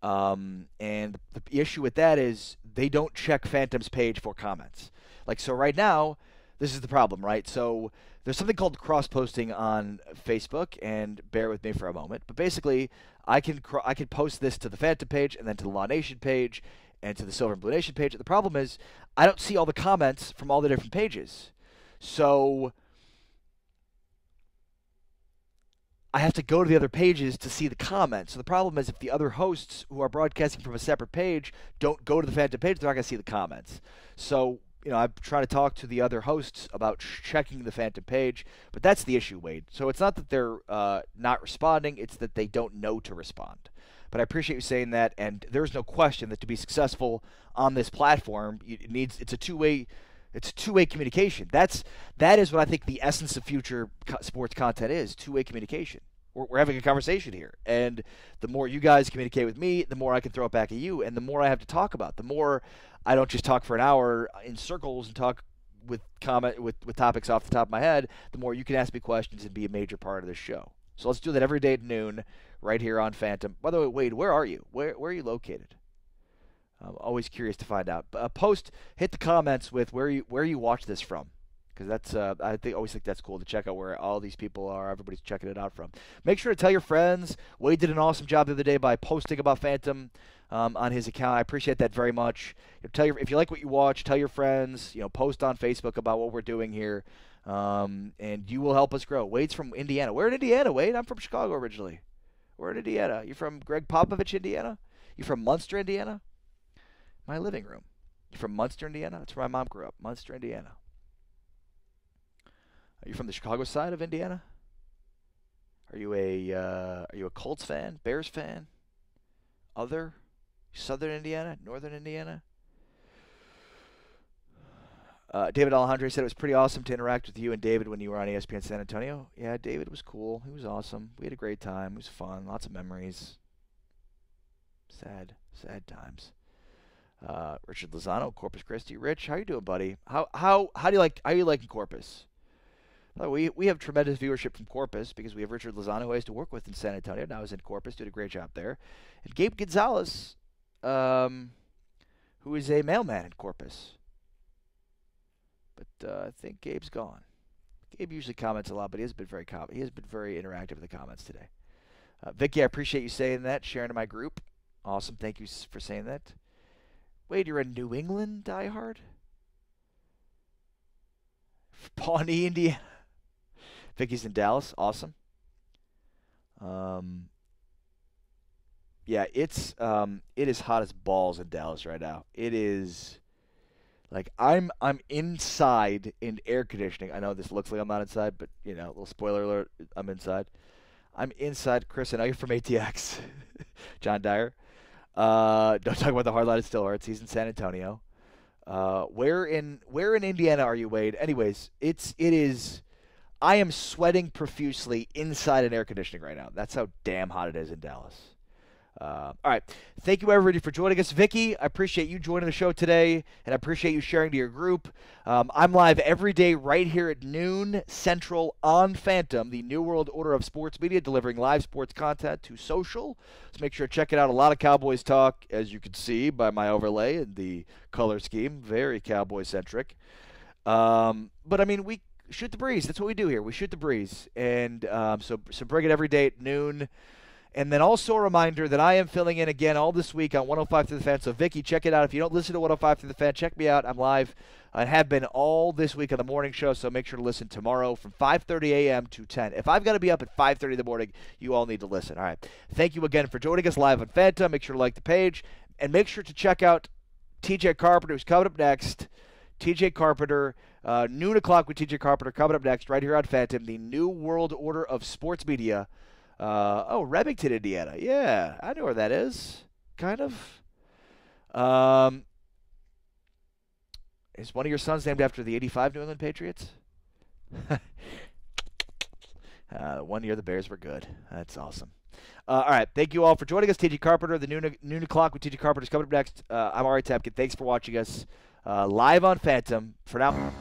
And the issue with that is they don't check Phantom's page for comments. So right now, this is the problem, right? So there's something called cross-posting on Facebook, and bear with me for a moment. But basically, I can post this to the Phantom page, and then to the Law Nation page, and to the Silver and Blue Nation page. The problem is I don't see all the comments from all the different pages. So I have to go to the other pages to see the comments. So the problem is if the other hosts who are broadcasting from a separate page don't go to the Phantom page, they're not going to see the comments. So, I'm trying to talk to the other hosts about checking the Phantom page, but that's the issue, Wade. So it's not that they're not responding, it's that they don't know to respond. But I appreciate you saying that, and there's no question that to be successful on this platform, it's a two-way communication. That is what I think the essence of future sports content is, two-way communication. We're having a conversation here, and the more you guys communicate with me, the more I can throw it back at you, and the more I have to talk about. The more I don't just talk for an hour in circles and talk with topics off the top of my head, the more you can ask me questions and be a major part of this show. So let's do that every day at noon right here on Phantom. By the way, Wade, where are you? Where are you located? I'm always curious to find out. Hit the comments with where you watch this from, because that's always think that's cool to check out where all these people are. Everybody's checking it out from. Make sure to tell your friends. Wade did an awesome job the other day by posting about Phantom on his account. I appreciate that very much. If you like what you watch, tell your friends. Post on Facebook about what we're doing here, and you will help us grow. Wade's from Indiana. Where in Indiana, Wade? I'm from Chicago originally. Where in Indiana? You from Greg Popovich, Indiana? You from Munster, Indiana? My living room. You from Munster, Indiana? That's where my mom grew up. Munster, Indiana. Are you from the Chicago side of Indiana? Are you a Colts fan? Bears fan? Other? Southern Indiana? Northern Indiana? David Alejandre said it was pretty awesome to interact with you and David when you were on ESPN San Antonio. Yeah, David was cool. He was awesome. We had a great time. It was fun. Lots of memories. Sad times. Richard Lozano, Corpus Christi. Rich, how you doing, buddy? How do you liking Corpus? We have tremendous viewership from Corpus because we have Richard Lozano, who I used to work with in San Antonio. Now he's in Corpus, did a great job there. And Gabe Gonzalez, who is a mailman in Corpus. But I think Gabe's gone. Gabe usually comments a lot, but he has been very interactive in the comments today. Vicky, I appreciate you saying that, sharing to my group. Awesome, thank you for saying that. Wait, you're a New England diehard? Pawnee, Indiana. Vicky's in Dallas. Awesome. Yeah, it is hot as balls in Dallas right now. It is like I'm inside in air conditioning. I know this looks like I'm not inside, but little spoiler alert, I'm inside. I'm inside. Chris, I know you're from ATX. John Dyer. Don't talk about the hard line. It still hurts. He's in San Antonio. Where in Indiana are you, Wade? Anyways, it is. I am sweating profusely inside an air conditioning right now. That's how damn hot it is in Dallas. All right. Thank you, everybody, for joining us. Vicky, I appreciate you joining the show today, and I appreciate you sharing to your group. I'm live every day right here at noon Central on Phantom, the New World Order of Sports Media, delivering live sports content to social. So make sure to check it out. A lot of Cowboys talk, as you can see by my overlay and the color scheme. Very Cowboy-centric. But, I mean, we shoot the breeze. That's what we do here. We shoot the breeze. And so bring it every day at noon. And then also a reminder that I am filling in again all this week on 105 Through the Fan. So, Vicky, check it out. If you don't listen to 105 Through the Fan, check me out. I'm live and have been all this week on the morning show, so make sure to listen tomorrow from 5:30 a.m. to 10. If I've got to be up at 5:30 in the morning, you all need to listen. All right. Thank you again for joining us live on Phantom. Make sure to like the page. And make sure to check out TJ Carpenter, who's coming up next. TJ Carpenter, noon o'clock with TJ Carpenter coming up next right here on Phantom, the New World Order of Sports Media. Remington, Indiana. Yeah, I know where that is. Kind of. Is one of your sons named after the 85 New England Patriots? 1 year the Bears were good. That's awesome. All right. Thank you all for joining us. TJ Carpenter, the noon o'clock with TJ Carpenter is coming up next. I'm Ari Tapkin. Thanks for watching us live on Phantom. For now.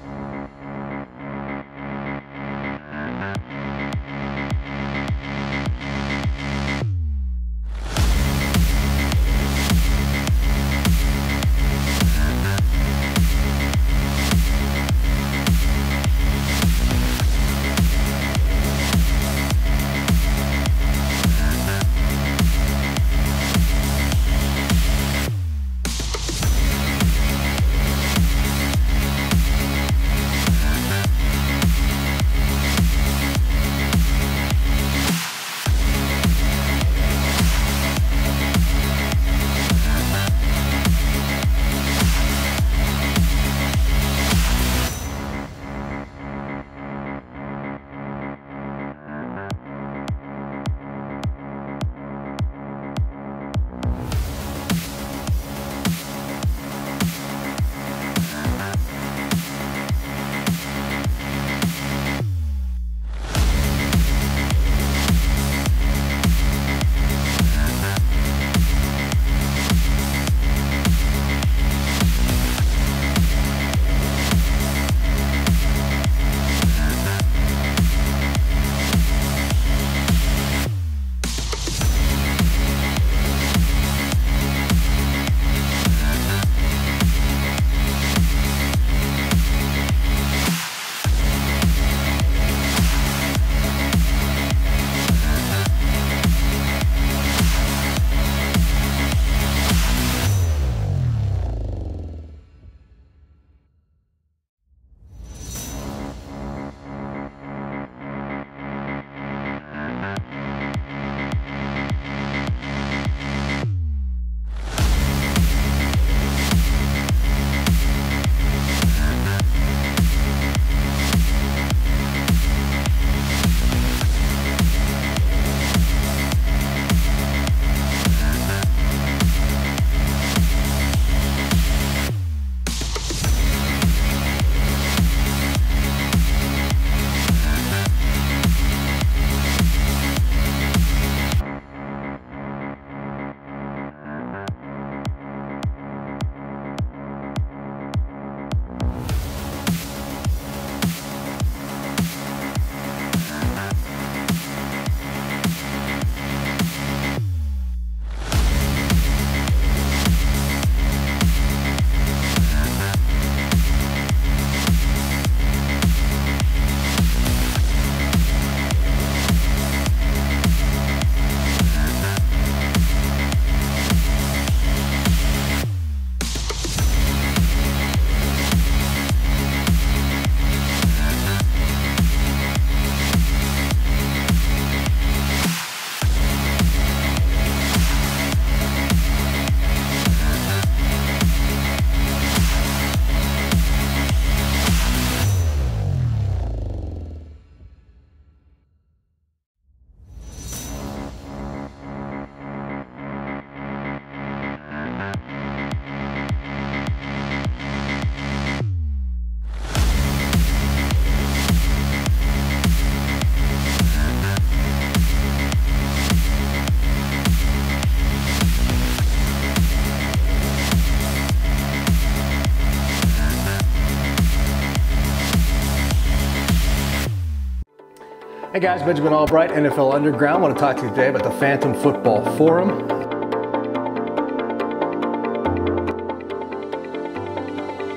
Hey guys, Benjamin Albright, NFL Underground. I want to talk to you today about the Phantom Football Forum.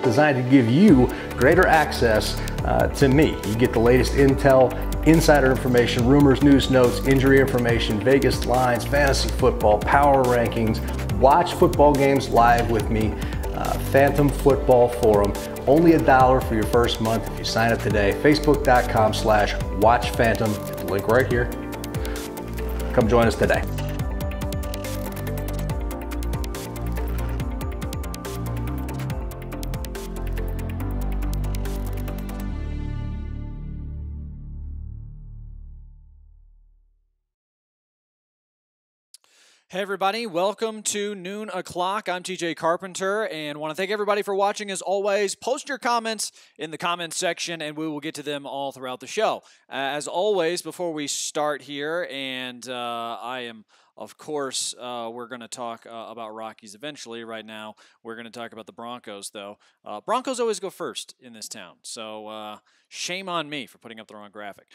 Designed to give you greater access to me. You get the latest intel, insider information, rumors, news, notes, injury information, Vegas lines, fantasy football, power rankings. Watch football games live with me. Phantom Football Forum. Only $1 for your first month if you sign up today. Facebook.com/WatchPhantom. The link right here. Come join us today. Hey everybody, welcome to Noon O'Clock. I'm TJ Carpenter and want to thank everybody for watching as always. Post your comments in the comments section and we will get to them all throughout the show. As always, before we start here, and I am, of course, we're going to talk about Rockies eventually. Right now, we're going to talk about the Broncos, though. Broncos always go first in this town, so shame on me for putting up the wrong graphic.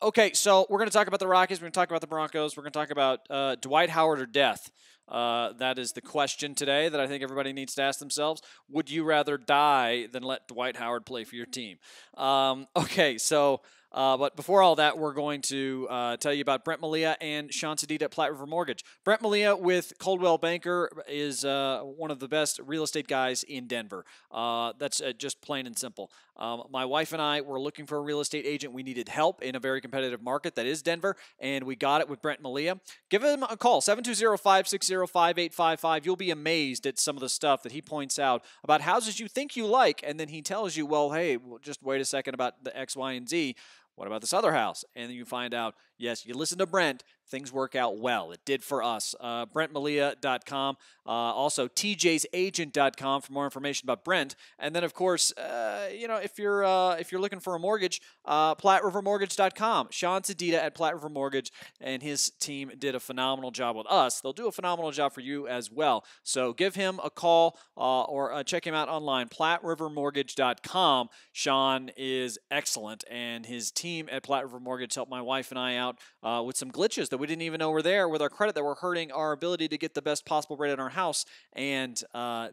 Okay, so we're going to talk about the Rockies. We're going to talk about the Broncos. We're going to talk about Dwight Howard or death. That is the question today that I think everybody needs to ask themselves. Would you rather die than let Dwight Howard play for your team? Okay, so... but before all that, we're going to tell you about Brent Malia and Sean Sedita at Platte River Mortgage. Brent Malia with Coldwell Banker is one of the best real estate guys in Denver. That's just plain and simple. My wife and I were looking for a real estate agent. We needed help in a very competitive market that is Denver, and we got it with Brent Malia. Give him a call, 720-560-5855. You'll be amazed at some of the stuff that he points out about houses you think you like, and then he tells you, well, hey, just wait a second about the X, Y, and Z. What about this other house? And then you find out, yes, you listen to Brent, things work out well. It did for us. BrentMalia.com. Also, TJ'sAgent.com for more information about Brent. And then, of course, if you're looking for a mortgage, PlatteRiverMortgage.com. Sean Sedita at Platte River Mortgage and his team did a phenomenal job with us. They'll do a phenomenal job for you as well. So give him a call or check him out online, PlatteRiverMortgage.com. Sean is excellent, and his team at Platte River Mortgage helped my wife and I out with some glitches that we didn't even know were there with our credit that were hurting our ability to get the best possible rate on our house, and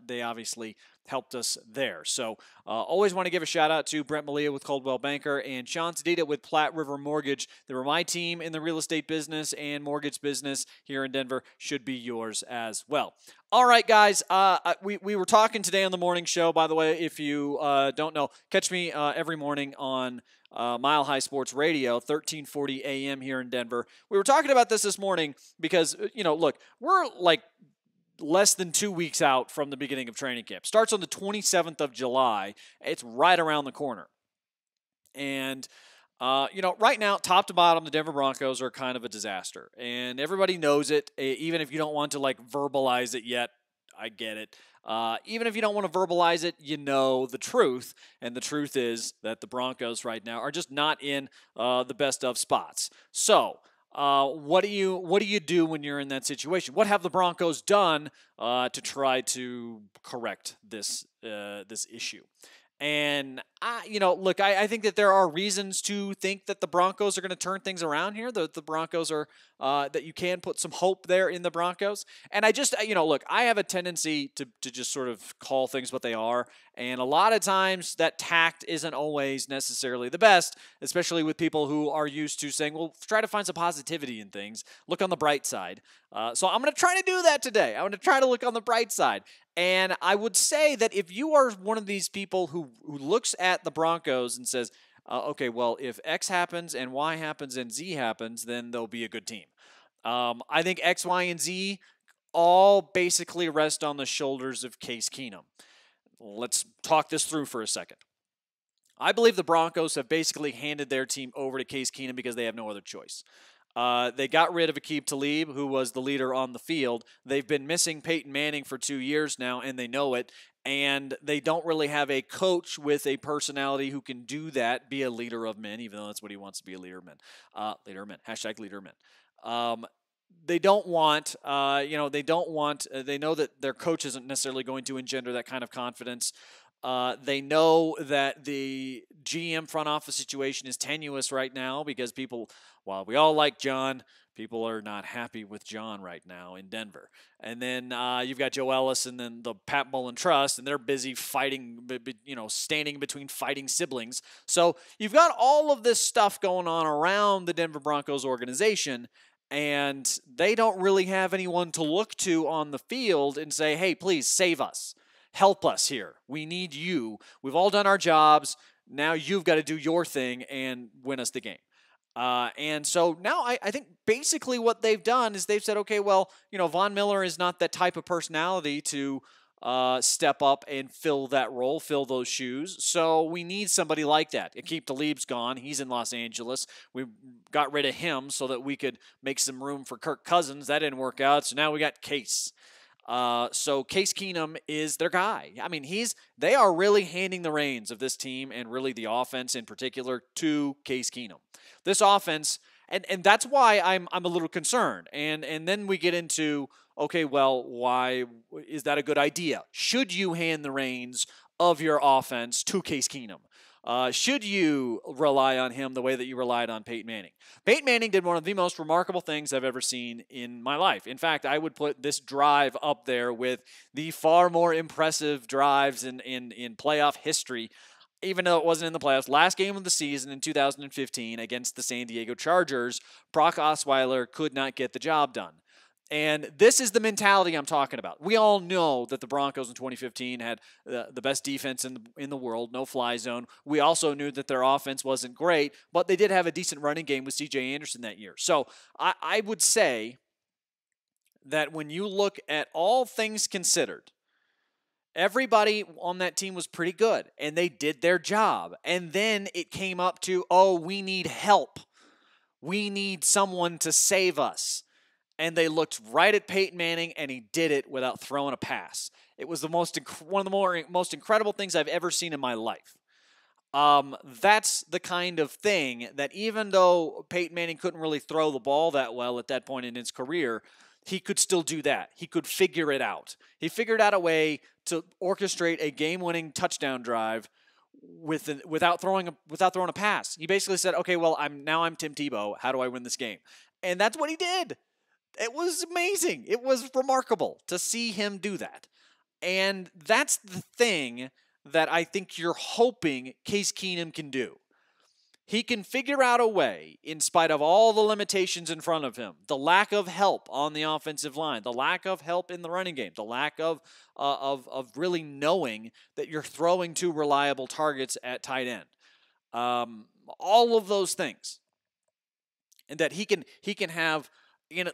they obviously helped us there. So always want to give a shout out to Brent Malia with Coldwell Banker and Sean Sedita with Platte River Mortgage. They were my team in the real estate business and mortgage business here in Denver. Should be yours as well. All right, guys, we were talking today on the morning show. By the way, if you don't know, catch me every morning on Mile High Sports Radio, 1340 a.m. here in Denver. We were talking about this morning because, look, we're like less than 2 weeks out from the beginning of training camp. Starts on the 27th of July. It's right around the corner. And, right now, top to bottom, the Denver Broncos are kind of a disaster. And everybody knows it, even if you don't want to, verbalize it yet. I get it. Even if you don't want to verbalize it, you know the truth. And the truth is that the Broncos right now are just not in the best of spots. So, what do you do when you're in that situation? What have the Broncos done to try to correct this issue? And I think that there are reasons to think that the Broncos are going to turn things around here. The Broncos are that you can put some hope there in the Broncos. And I just I have a tendency to just sort of call things what they are. And a lot of times that tact isn't always necessarily the best, especially with people who are used to saying, well, try to find some positivity in things. Look on the bright side. So I'm going to try to do that today. I'm going to try to look on the bright side. And I would say that if you are one of these people who looks at the Broncos and says, okay, well, if X happens and Y happens and Z happens, then they'll be a good team. I think X, Y, and Z all basically rest on the shoulders of Case Keenum. Let's talk this through for a second. I believe the Broncos have basically handed their team over to Case Keenum because they have no other choice. They got rid of Aqib Talib, who was the leader on the field. They've been missing Peyton Manning for 2 years now, and they know it. And they don't really have a coach with a personality who can do that, be a leader of men, even though that's what he wants to be, a leader of men. Leader of men. Hashtag leader of men. They don't want, they know that their coach isn't necessarily going to engender that kind of confidence. They know that the GM front office situation is tenuous right now because while we all like John, people are not happy with John right now in Denver. And then you've got Joe Ellis and then the Pat Mullen Trust, and they're busy fighting, standing between fighting siblings. So you've got all of this stuff going on around the Denver Broncos organization, and they don't really have anyone to look to on the field and say, hey, please save us. Help us here. We need you. We've all done our jobs. Now you've got to do your thing and win us the game. And so now I think basically what they've done is they've said, okay, well, Von Miller is not that type of personality to step up and fill that role, fill those shoes. So we need somebody like that. Aqib Talib's gone. He's in Los Angeles. We got rid of him so that we could make some room for Kirk Cousins. That didn't work out. So now we got Case. So Case Keenum is their guy. I mean, they are really handing the reins of this team and really the offense in particular to Case Keenum. This offense, and that's why I'm a little concerned. And then we get into, okay, well, why is that a good idea? Should you hand the reins of your offense to Case Keenum? Should you rely on him the way that you relied on Peyton Manning? Peyton Manning did one of the most remarkable things I've ever seen in my life. In fact, I would put this drive up there with the far more impressive drives in playoff history, even though it wasn't in the playoffs. Last game of the season in 2015 against the San Diego Chargers, Brock Osweiler could not get the job done. And this is the mentality I'm talking about. We all know that the Broncos in 2015 had the best defense in the world, no fly zone. We also knew that their offense wasn't great, but they did have a decent running game with C.J. Anderson that year. So I would say that when you look at all things considered, everybody on that team was pretty good, and they did their job. And then it came up to, we need help. We need someone to save us. And they looked right at Peyton Manning, and he did it without throwing a pass. It was one of the most incredible things I've ever seen in my life. That's the kind of thing that even though Peyton Manning couldn't really throw the ball that well at that point in his career, he could still do that. He could figure it out. He figured out a way to orchestrate a game-winning touchdown drive without throwing a pass. He basically said, okay, well, I'm Tim Tebow. How do I win this game? And that's what he did. It was amazing. It was remarkable to see him do that. And that's the thing that I think you're hoping Case Keenum can do. He can figure out a way, in spite of all the limitations in front of him, the lack of help on the offensive line, the lack of help in the running game, the lack of really knowing that you're throwing two reliable targets at tight end. All of those things. And that he can have,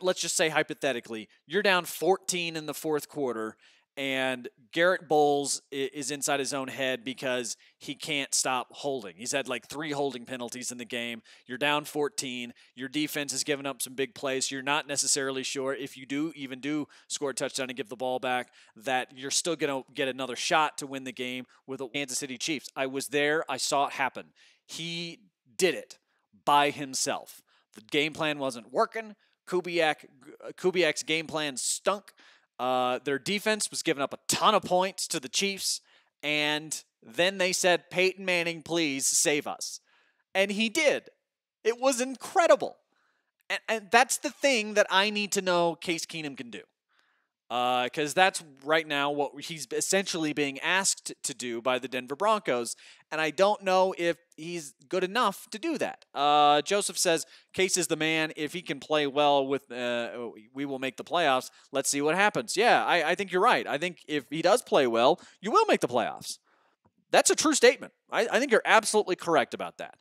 let's just say hypothetically, you're down 14 in the fourth quarter, and Garrett Bowles is inside his own head because he can't stop holding. He's had like 3 holding penalties in the game. You're down 14. Your defense has given up some big plays. You're not necessarily sure if you do score a touchdown and give the ball back that you're still going to get another shot to win the game with the Kansas City Chiefs. I was there. I saw it happen. He did it by himself. The game plan wasn't working. Kubiak's game plan stunk. Their defense was giving up a ton of points to the Chiefs, and then they said, Peyton Manning, please save us. And he did. It was incredible. And that's the thing that I need to know Case Keenum can do. Because that's right now what he's essentially being asked to do by the Denver Broncos, and I don't know if he's good enough to do that. Joseph says, Case is the man. If he can play well, we will make the playoffs. Let's see what happens. Yeah, I think you're right. I think if he does play well, you will make the playoffs. That's a true statement. I think you're absolutely correct about that.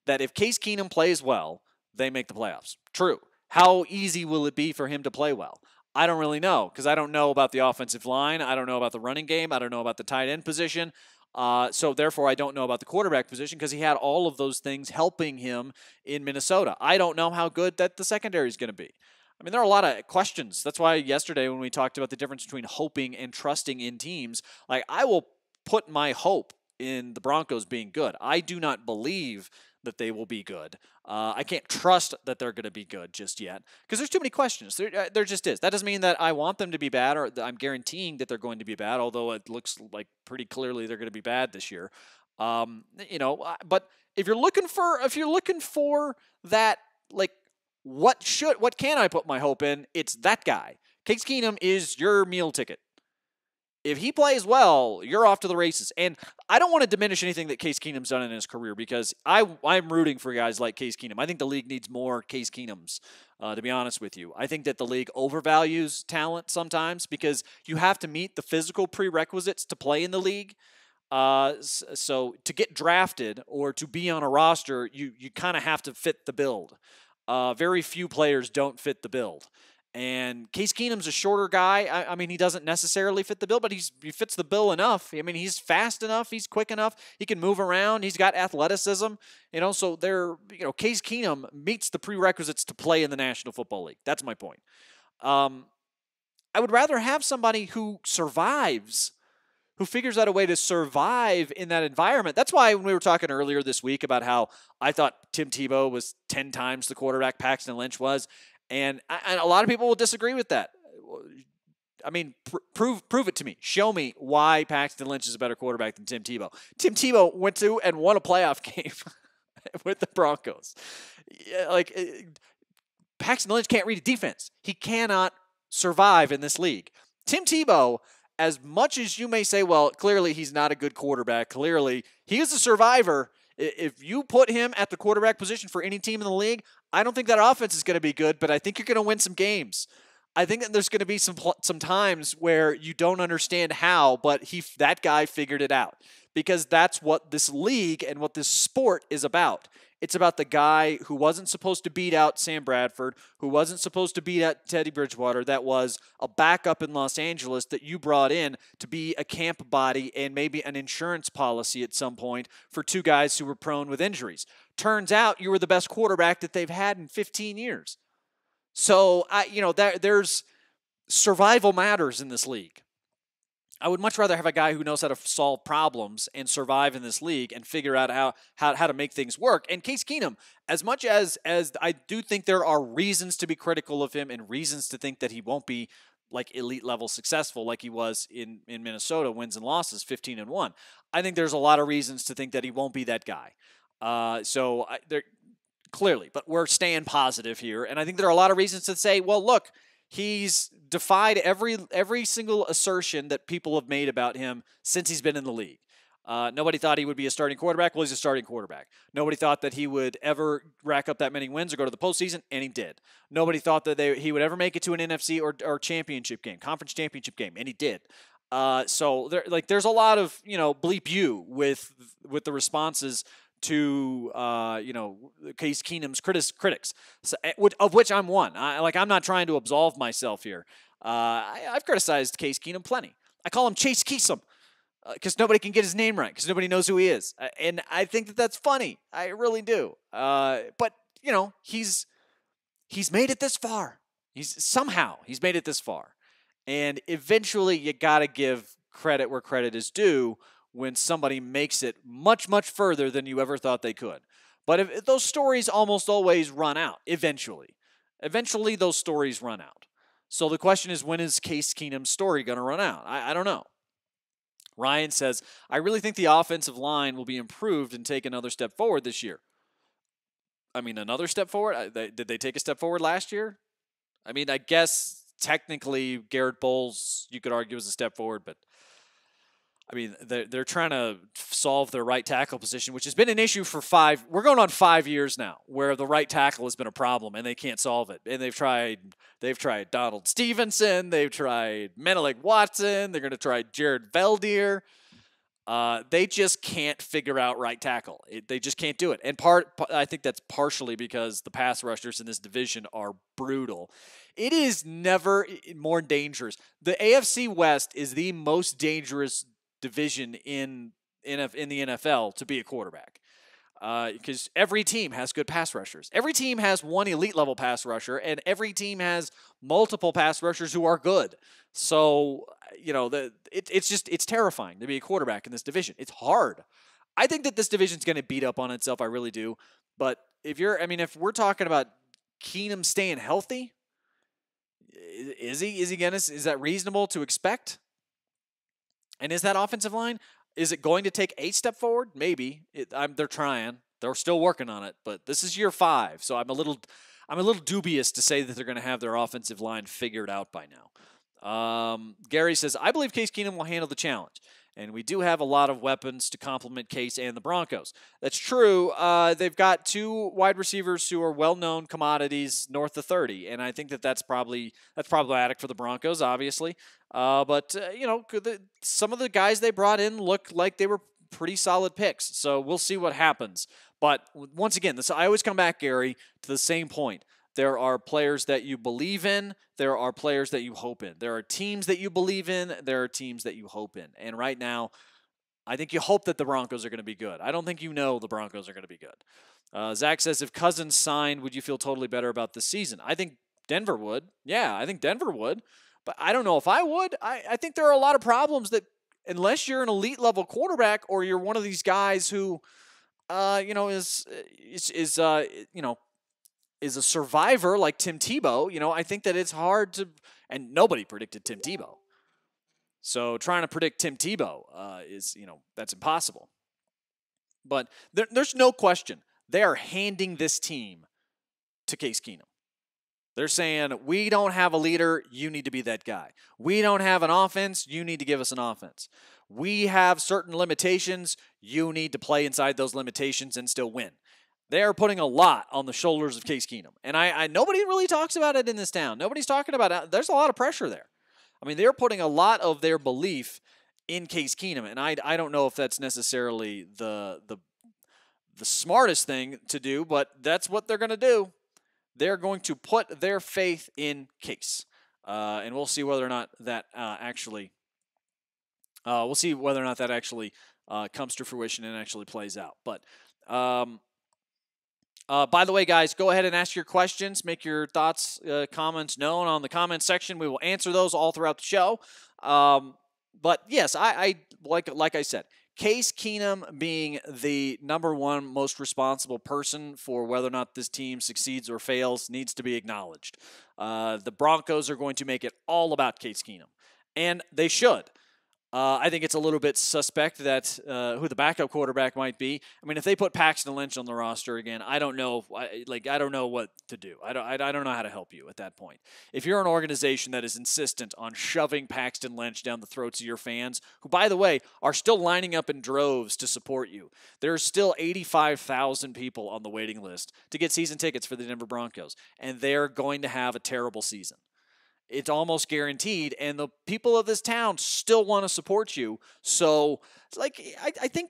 That if Case Keenum plays well, they make the playoffs. True. How easy will it be for him to play well? I don't really know, because I don't know about the offensive line. I don't know about the running game. I don't know about the tight end position. So therefore, I don't know about the quarterback position, because he had all of those things helping him in Minnesota. I don't know how good that the secondary is going to be. I mean, there are a lot of questions. That's why yesterday when we talked about the difference between hoping and trusting in teams, like I will put my hope in the Broncos being good. I do not believe that they will be good. I can't trust that they're going to be good just yet because there's too many questions. There just is. That doesn't mean that I want them to be bad or that I'm guaranteeing that they're going to be bad, although it looks like pretty clearly they're going to be bad this year. But if you're looking for that, like, what can I put my hope in? It's that guy. Case Keenum is your meal ticket. If he plays well, you're off to the races. And I don't want to diminish anything that Case Keenum's done in his career because I'm rooting for guys like Case Keenum. I think the league needs more Case Keenums, to be honest with you. I think that the league overvalues talent sometimes because you have to meet the physical prerequisites to play in the league. So to get drafted or to be on a roster, you kind of have to fit the build. Very few players don't fit the build. And Case Keenum's a shorter guy. I mean, he doesn't necessarily fit the bill, but he fits the bill enough. I mean, he's fast enough. He's quick enough. He can move around. He's got athleticism. So Case Keenum meets the prerequisites to play in the National Football League. That's my point. I would rather have somebody who survives, who figures out a way to survive in that environment. That's why when we were talking earlier this week about how I thought Tim Tebow was 10 times the quarterback Paxton Lynch was, and a lot of people will disagree with that. I mean, prove it to me. Show me why Paxton Lynch is a better quarterback than Tim Tebow. Tim Tebow went to and won a playoff game with the Broncos. Paxton Lynch can't read a defense. He cannot survive in this league. Tim Tebow, as much as you may say, well, clearly he's not a good quarterback. Clearly, he is a survivor. If you put him at the quarterback position for any team in the league, I don't think that offense is going to be good, but I think you're going to win some games. I think that there's going to be some times where you don't understand how, but that guy figured it out because that's what this league and what this sport is about. It's about the guy who wasn't supposed to beat out Sam Bradford, who wasn't supposed to beat out Teddy Bridgewater, that was a backup in Los Angeles that you brought in to be a camp body and maybe an insurance policy at some point for two guys who were prone with injuries. Turns out you were the best quarterback that they've had in 15 years. So, there's survival matters in this league. I would much rather have a guy who knows how to solve problems and survive in this league and figure out how to make things work. And Case Keenum, as much as I do think there are reasons to be critical of him and reasons to think that he won't be like elite level successful like he was in Minnesota, wins and losses, 15-1. I think there's a lot of reasons to think that he won't be that guy. Clearly, but we're staying positive here. And I think there are a lot of reasons to say, well, look, he's defied every single assertion that people have made about him since he's been in the league. Nobody thought he would be a starting quarterback. Well, he's a starting quarterback. Nobody thought that he would ever rack up that many wins or go to the postseason, and he did. Nobody thought that he would ever make it to an NFC or championship game, conference championship game, and he did. So there's a lot of bleep you with the responses to Case Keenum's critics, of which I'm one. I'm not trying to absolve myself here. I've criticized Case Keenum plenty. I call him Chase Keesum because nobody can get his name right because nobody knows who he is, and I think that that's funny. I really do. But he's made it this far. He's made it this far, and eventually you got to give credit where credit is due when somebody makes it much, much further than you ever thought they could. But if those stories almost always run out eventually. Eventually, those stories run out. So the question is, when is Case Keenum's story going to run out? I don't know. Ryan says, I really think the offensive line will be improved and take another step forward this year. I mean, another step forward? Did they take a step forward last year? I mean, I guess technically Garrett Bowles, you could argue, was a step forward, but I mean, they're trying to solve their right tackle position, which has been an issue for we're going on 5 years now, where the right tackle has been a problem and they can't solve it. And they've tried Donald Stevenson, they've tried Menelik Watson, they're going to try Jared Veldier. They just can't figure out right tackle. They just can't do it. And I think that's partially because the pass rushers in this division are brutal. It is never more dangerous. The AFC West is the most dangerous division in the NFL to be a quarterback because every team has good pass rushers. Every team has one elite level pass rusher, and every team has multiple pass rushers who are good. So it's terrifying to be a quarterback in this division. It's hard. I think that this division's going to beat up on itself. I really do. But if we're talking about Keenum staying healthy, is that reasonable to expect? And is that offensive line, is it going to take a step forward? Maybe. They're trying. They're still working on it, but this is year 5, so I'm a little dubious to say that they're going to have their offensive line figured out by now. Gary says, I believe Case Keenum will handle the challenge, and we do have a lot of weapons to complement Case and the Broncos. That's true. They've got 2 wide receivers who are well-known commodities north of 30, and I think that's problematic for the Broncos, obviously. But some of the guys they brought in look like they were pretty solid picks, so we'll see what happens. But once again, I always come back, Gary, to the same point. There are players that you believe in. There are players that you hope in. There are teams that you believe in. There are teams that you hope in. And right now, I think you hope that the Broncos are going to be good. I don't think the Broncos are going to be good. Zach says, if Cousins signed, would you feel totally better about this season? I think Denver would. Yeah, I think Denver would. But I don't know if I would. I think there are a lot of problems that, unless you're an elite level quarterback or you're one of these guys who, is a survivor like Tim Tebow, I think that it's hard to, and nobody predicted Tim Tebow. So trying to predict Tim Tebow is, that's impossible. But there's no question. They are handing this team to Case Keenum. They're saying, we don't have a leader, you need to be that guy. We don't have an offense, you need to give us an offense. We have certain limitations, you need to play inside those limitations and still win. They are putting a lot on the shoulders of Case Keenum. And I nobody really talks about it in this town. Nobody's talking about it. There's a lot of pressure there. I mean, they're putting a lot of their belief in Case Keenum. And I don't know if that's necessarily the smartest thing to do, but that's what they're going to do. They're going to put their faith in Case. And we'll see whether or not that actually comes to fruition and actually plays out. But by the way, guys, go ahead and ask your questions. Make your thoughts, comments known on the comments section. We will answer those all throughout the show. But yes, I like I said, Case Keenum being the number one most responsible person for whether or not this team succeeds or fails needs to be acknowledged. The Broncos are going to make it all about Case Keenum, and they should. I think it's a little bit suspect that who the backup quarterback might be. I mean, if they put Paxton Lynch on the roster again, I don't know. I don't know what to do. I don't know how to help you at that point. If you're an organization that is insistent on shoving Paxton Lynch down the throats of your fans, who, by the way, are still lining up in droves to support you, there are still 85,000 people on the waiting list to get season tickets for the Denver Broncos, and they're going to have a terrible season. It's almost guaranteed, and the people of this town still want to support you. So, I think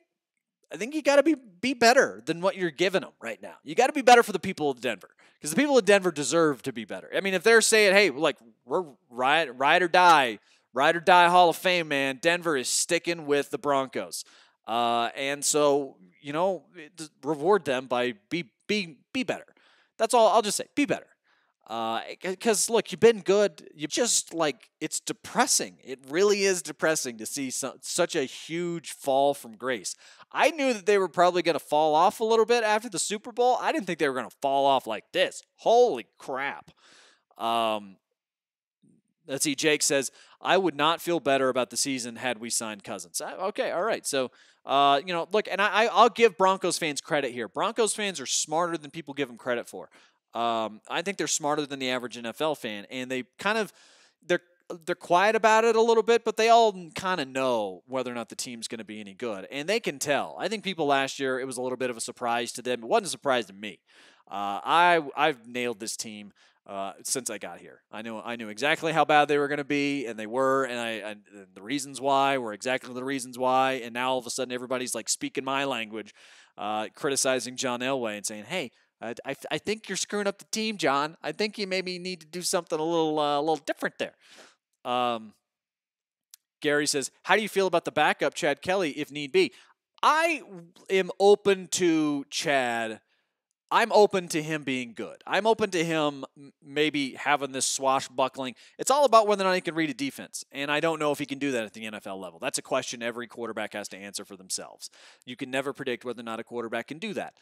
you got to be better than what you're giving them right now. You got to be better for the people of Denver, because the people of Denver deserve to be better. I mean, if they're saying, "Hey, we're ride or die Hall of Fame, man," Denver is sticking with the Broncos, and so reward them by be better. That's all I'll just say. Be better. Because look, you've been good. You just it's depressing. It really is depressing to see such a huge fall from grace. I knew that they were probably going to fall off a little bit after the Super Bowl. I didn't think they were going to fall off like this. Holy crap. Let's see. Jake says, I would not feel better about the season had we signed Cousins. Okay. All right. So, look, and I'll give Broncos fans credit here. Broncos fans are smarter than people give them credit for. I think they're smarter than the average NFL fan, and they they're quiet about it a little bit, but they all kind of know whether or not the team's going to be any good, and they can tell. I think people last year, it was a little bit of a surprise to them. It wasn't a surprise to me. I've nailed this team since I got here. I knew exactly how bad they were going to be, and they were, and the reasons why were exactly the reasons why, and now all of a sudden everybody's speaking my language, criticizing John Elway and saying, hey, I think you're screwing up the team, John. I think you maybe need to do something a little different there. Gary says, how do you feel about the backup, Chad Kelly, if need be? I am open to Chad. I'm open to him being good. I'm open to him maybe having this swashbuckling. It's all about whether or not he can read a defense, and I don't know if he can do that at the NFL level. That's a question every quarterback has to answer for themselves. You can never predict whether or not a quarterback can do that.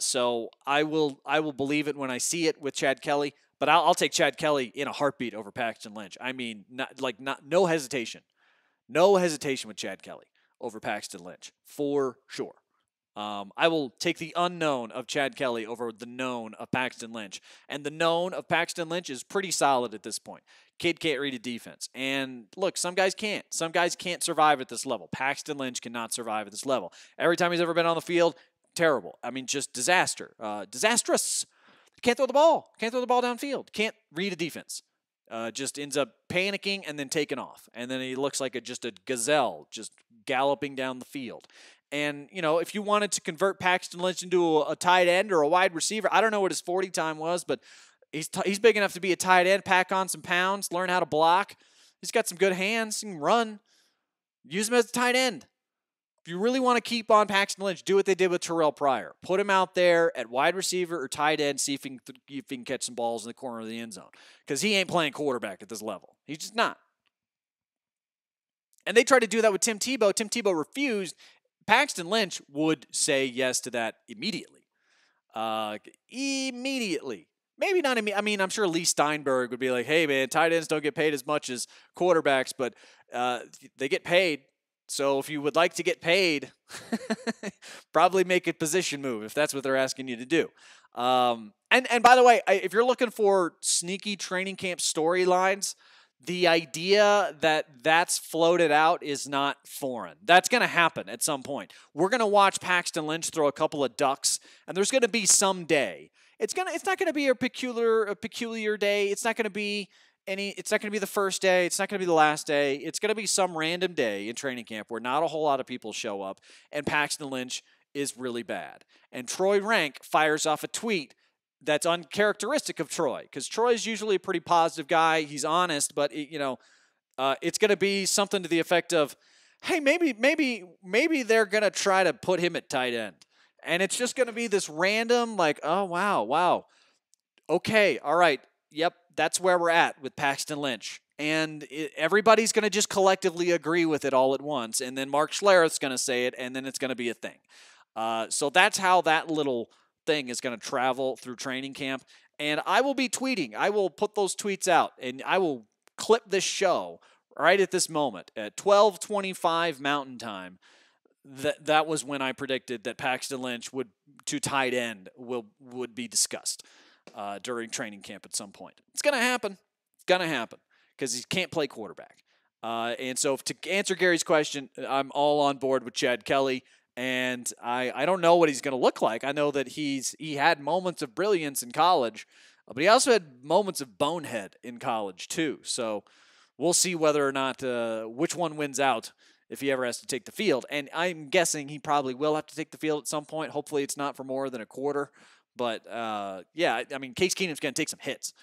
So I will believe it when I see it with Chad Kelly, but I'll take Chad Kelly in a heartbeat over Paxton Lynch. I mean, no hesitation. No hesitation with Chad Kelly over Paxton Lynch, for sure. I will take the unknown of Chad Kelly over the known of Paxton Lynch. And the known of Paxton Lynch is pretty solid at this point. Kid can't read a defense. And look, some guys can't. Some guys can't survive at this level. Paxton Lynch cannot survive at this level. Every time he's ever been on the field, terrible. I mean, just disaster. Disastrous. Can't throw the ball. Can't throw the ball downfield. Can't read a defense. Just ends up panicking and then taking off. And then he looks like just a gazelle just galloping down the field. And, if you wanted to convert Paxton Lynch into a tight end or a wide receiver, I don't know what his 40 time was, but he's big enough to be a tight end, pack on some pounds, learn how to block. He's got some good hands. He can run. Use him as a tight end. If you really want to keep on Paxton Lynch, do what they did with Terrell Pryor. Put him out there at wide receiver or tight end, see if he can catch some balls in the corner of the end zone. Because he ain't playing quarterback at this level. He's just not. And they tried to do that with Tim Tebow. Tim Tebow refused. Paxton Lynch would say yes to that immediately. Immediately. Maybe not immediately. I mean, I'm sure Lee Steinberg would be like, hey, man, tight ends don't get paid as much as quarterbacks, but they get paid. So if you would like to get paid, probably make a position move if that's what they're asking you to do. And by the way, if you're looking for sneaky training camp storylines, the idea that that's floated out is not foreign. That's going to happen at some point. We're going to watch Paxton Lynch throw a couple of ducks, and there's going to be some day. It's not going to be a peculiar day. It's not going to be the first day. It's not going to be the last day. It's going to be some random day in training camp where not a whole lot of people show up, and Paxton Lynch is really bad. And Troy Rank fires off a tweet that's uncharacteristic of Troy, because Troy's usually a pretty positive guy. He's honest, but it's going to be something to the effect of, hey, maybe they're going to try to put him at tight end. And it's just going to be this random, like, oh, wow. Okay, all right, yep, that's where we're at with Paxton Lynch. And everybody's going to just collectively agree with it all at once. And then Mark Schlereth's going to say it, and then it's going to be a thing. So that's how that little thing is going to travel through training camp. And I will be tweeting. I will put those tweets out, and I will clip this show right at this moment at 12:25 Mountain Time. That was when I predicted that Paxton Lynch to tight end would be discussed during training camp at some point. It's going to happen. It's going to happen because he can't play quarterback. And so to answer Gary's question, I'm all on board with Chad Kelly. And I don't know what he's going to look like. I know that he had moments of brilliance in college, but he also had moments of bonehead in college too. So we'll see whether or not which one wins out if he ever has to take the field. And I'm guessing he probably will have to take the field at some point. Hopefully it's not for more than a quarter. But, yeah, I mean, Case Keenum's going to take some hits.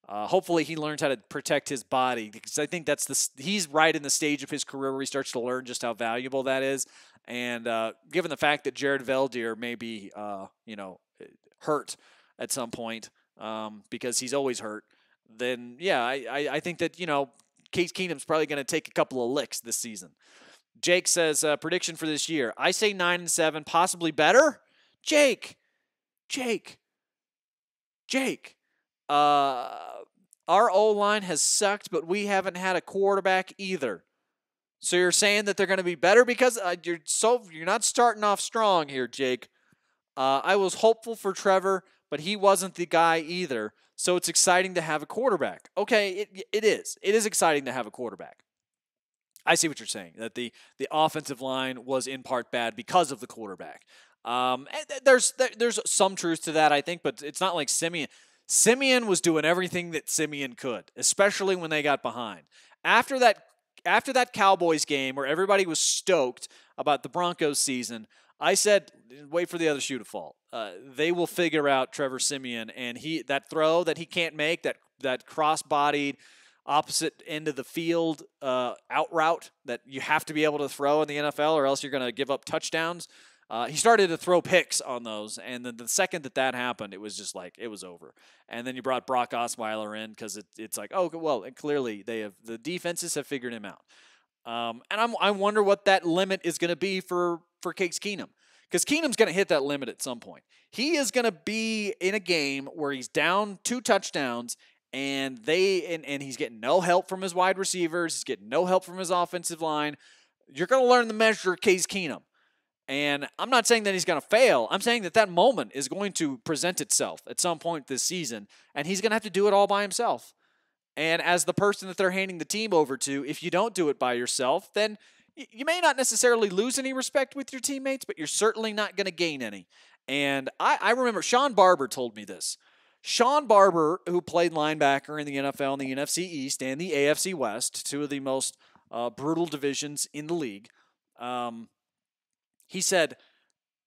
Hopefully he learns how to protect his body, because I think he's right in the stage of his career where he starts to learn just how valuable that is. And given the fact that Jared Veldheer may be, hurt at some point because he's always hurt, then, yeah, I think that, Case Keenum's probably going to take a couple of licks this season. Jake says, prediction for this year. I say 9-7, possibly better. Jake. Our O-line has sucked, but we haven't had a quarterback either. So you're saying that they're going to be better because you're not starting off strong here, Jake. I was hopeful for Trevor, but he wasn't the guy either. So it's exciting to have a quarterback. Okay, it is. It is exciting to have a quarterback. I see what you're saying, that the offensive line was in part bad because of the quarterback. There's some truth to that, I think, but it's not like Simeon. Simeon was doing everything that Simeon could, especially when they got behind. After that Cowboys game where everybody was stoked about the Broncos season, I said, wait for the other shoe to fall. They will figure out Trevor Simeon, and that throw that he can't make, that cross-bodied opposite end of the field out route that you have to be able to throw in the NFL or else you're going to give up touchdowns. He started to throw picks on those, and then the second that happened, it was just like it was over. And then you brought Brock Osweiler in because it's like, oh well, and clearly the defenses have figured him out. And I wonder what that limit is going to be for Case Keenum, because Keenum's going to hit that limit at some point. He is going to be in a game where he's down 2 touchdowns, and he's getting no help from his wide receivers. He's getting no help from his offensive line. You're going to learn the measure of Case Keenum. And I'm not saying that he's going to fail. I'm saying that moment is going to present itself at some point this season, and he's going to have to do it all by himself. And as the person that they're handing the team over to, if you don't do it by yourself, then you may not necessarily lose any respect with your teammates, but you're certainly not going to gain any. And I remember Sean Barber told me this. Sean Barber, who played linebacker in the NFL and the NFC East and the AFC West, 2 of the most brutal divisions in the league, he said,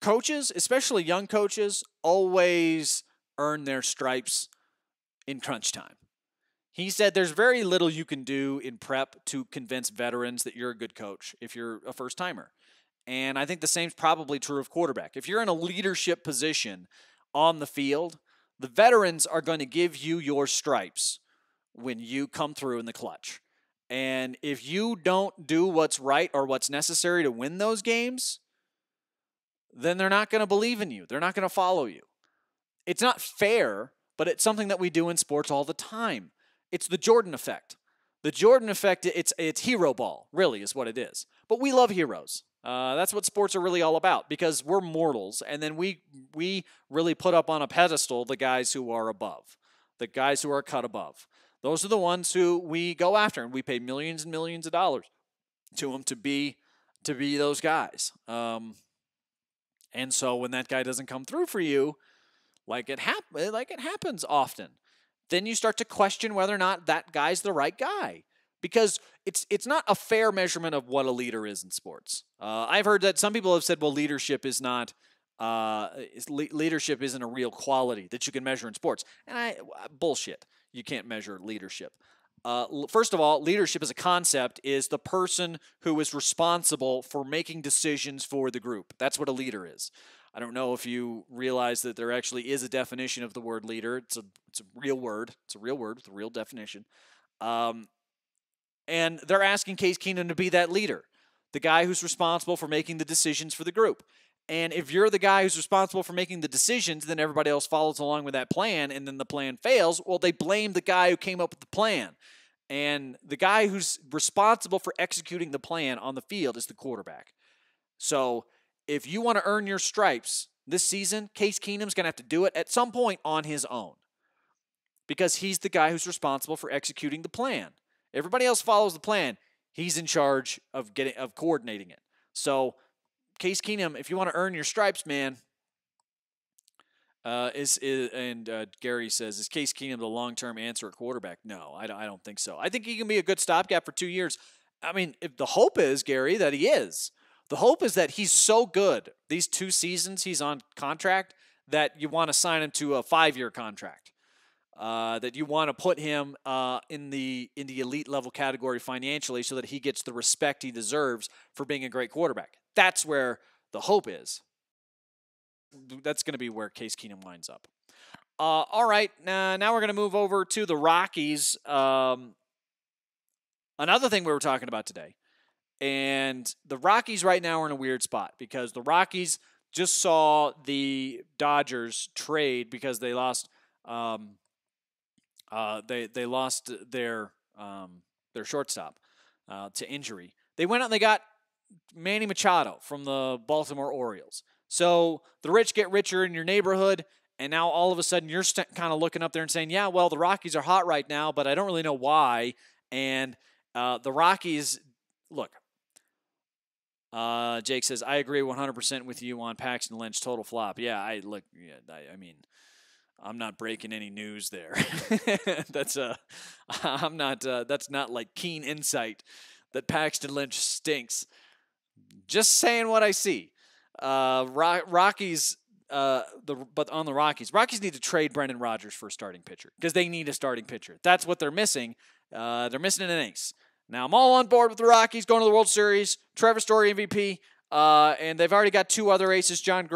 coaches, especially young coaches, always earn their stripes in crunch time. He said there's very little you can do in prep to convince veterans that you're a good coach if you're a first-timer. And I think the same's probably true of quarterback. If you're in a leadership position on the field, the veterans are going to give you your stripes when you come through in the clutch. And if you don't do what's right or what's necessary to win those games, then they're not going to believe in you. They're not going to follow you. It's not fair, but it's something that we do in sports all the time. It's the Jordan effect. The Jordan effect, it's hero ball, really, is what it is. But we love heroes. That's what sports are really all about, because we're mortals, and then we really put up on a pedestal the guys who are above, the guys who are cut above. Those are the ones who we go after, and we pay millions and millions of dollars to them to be those guys. And so when that guy doesn't come through for you, like it happens often, then you start to question whether or not that guy's the right guy, because it's not a fair measurement of what a leader is in sports. I've heard that some people have said, well, leadership isn't a real quality that you can measure in sports. And bullshit. You can't measure leadership. First of all, leadership as a concept is the person who is responsible for making decisions for the group. That's what a leader is. I don't know if you realize that there actually is a definition of the word leader. It's a real word. It's a real word with a real definition. And they're asking Case Keenum to be that leader, the guy who's responsible for making the decisions for the group. And if you're the guy who's responsible for making the decisions, then everybody else follows along with that plan, and then the plan fails, well, they blame the guy who came up with the plan. And the guy who's responsible for executing the plan on the field is the quarterback. So if you want to earn your stripes this season, Case Keenum's going to have to do it at some point on his own, because he's the guy who's responsible for executing the plan. Everybody else follows the plan. He's in charge of coordinating it. So Case Keenum, if you want to earn your stripes, man, Gary says, is Case Keenum the long-term answer at quarterback? No, I don't think so. I think he can be a good stopgap for 2 years. I mean, if the hope is, Gary, that he is. The hope is that he's so good these 2 seasons he's on contract that you want to sign him to a 5-year contract. That you want to put him in the elite level category financially so that he gets the respect he deserves for being a great quarterback. That's where the hope is. That's going to be where Case Keenum winds up. All right, now we're going to move over to the Rockies. Another thing we were talking about today. And the Rockies right now are in a weird spot because the Rockies just saw the Dodgers trade because they lost they lost their shortstop to injury. They went out and they got Manny Machado from the Baltimore Orioles. So the rich get richer in your neighborhood, and now all of a sudden you're kind of looking up there and saying, yeah, well, the Rockies are hot right now, but I don't really know why. And the Rockies, look, Jake says, I agree 100% with you on Paxton Lynch, total flop. Yeah, I mean, I'm not breaking any news there. That's not like keen insight that Paxton Lynch stinks. Just saying what I see. Rockies, but on the Rockies need to trade Brendan Rodgers for a starting pitcher because they need a starting pitcher. That's what they're missing. They're missing an ace. Now, I'm all on board with the Rockies going to the World Series. Trevor Story MVP. And they've already got 2 other aces, John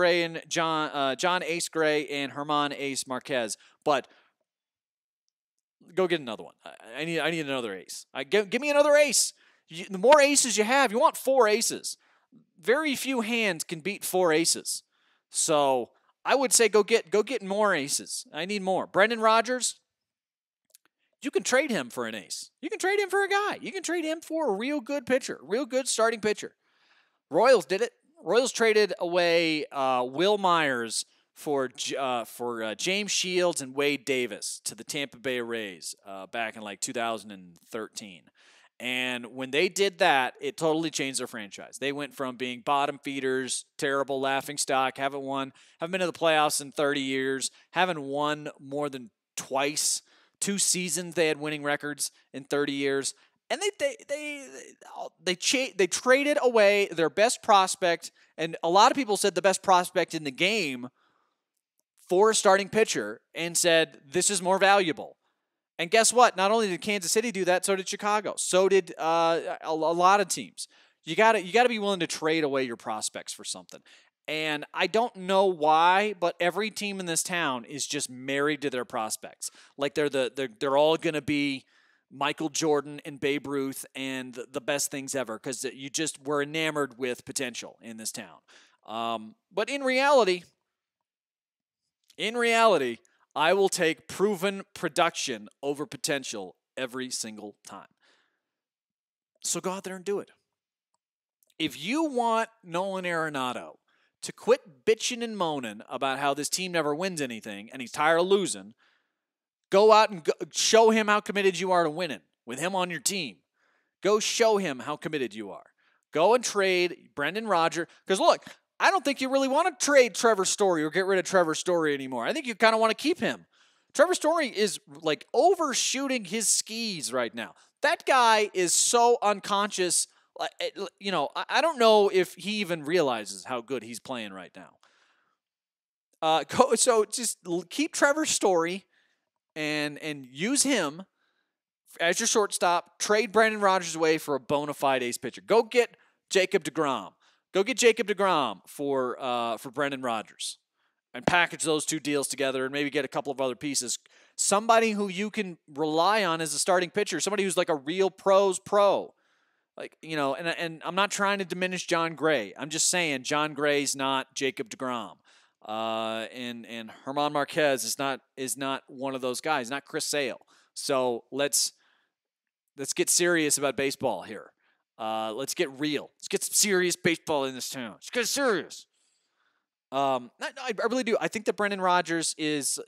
Ace Gray and Herman Ace Marquez. But go get another one. I need another ace. Give me another ace. The more aces you have, you want 4 aces. Very few hands can beat 4 aces. So I would say go get more aces. I need more. Brendan Rodgers, you can trade him for an ace. You can trade him for a guy. You can trade him for a real good pitcher, real good starting pitcher. Royals did it. Royals traded away Will Myers for James Shields and Wade Davis to the Tampa Bay Rays back in like 2013. And when they did that, it totally changed their franchise. They went from being bottom feeders, terrible laughing stock, haven't been to the playoffs in 30 years, haven't won more than twice. 2 seasons they had winning records in 30 years. And they traded away their best prospect, and a lot of people said the best prospect in the game, for a starting pitcher, and said this is more valuable. And guess what? Not only did Kansas City do that, so did Chicago. So did a lot of teams. You got to be willing to trade away your prospects for something. And I don't know why, but every team in this town is just married to their prospects. Like they're all going to be Michael Jordan and Babe Ruth and the best things ever, because you just were enamored with potential in this town. But in reality, I will take proven production over potential every single time. So go out there and do it. If you want Nolan Arenado to quit bitching and moaning about how this team never wins anything and he's tired of losing, go out and show him how committed you are to winning with him on your team. Go show him how committed you are. Go and trade Brendan Rodgers. Because look, I don't think you really want to trade Trevor Story or get rid of Trevor Story anymore. I think you kind of want to keep him. Trevor Story is like overshooting his skis right now. That guy is so unconscious. I don't know if he even realizes how good he's playing right now. So just keep Trevor Story and use him as your shortstop. Trade Brandon Rodgers away for a bona fide ace pitcher. Go get Jacob deGrom. Go get Jacob deGrom for Brendan Rodgers and package those 2 deals together and maybe get a couple of other pieces. Somebody who you can rely on as a starting pitcher, somebody who's like a real pro's pro. Like, and I'm not trying to diminish John Gray. I'm just saying John Gray's not Jacob deGrom. And Herman Marquez is not one of those guys, not Chris Sale. So let's get serious about baseball here. Let's get real. Let's get some serious baseball in this town. Let's get serious. I really do. I think that Brendan Rodgers is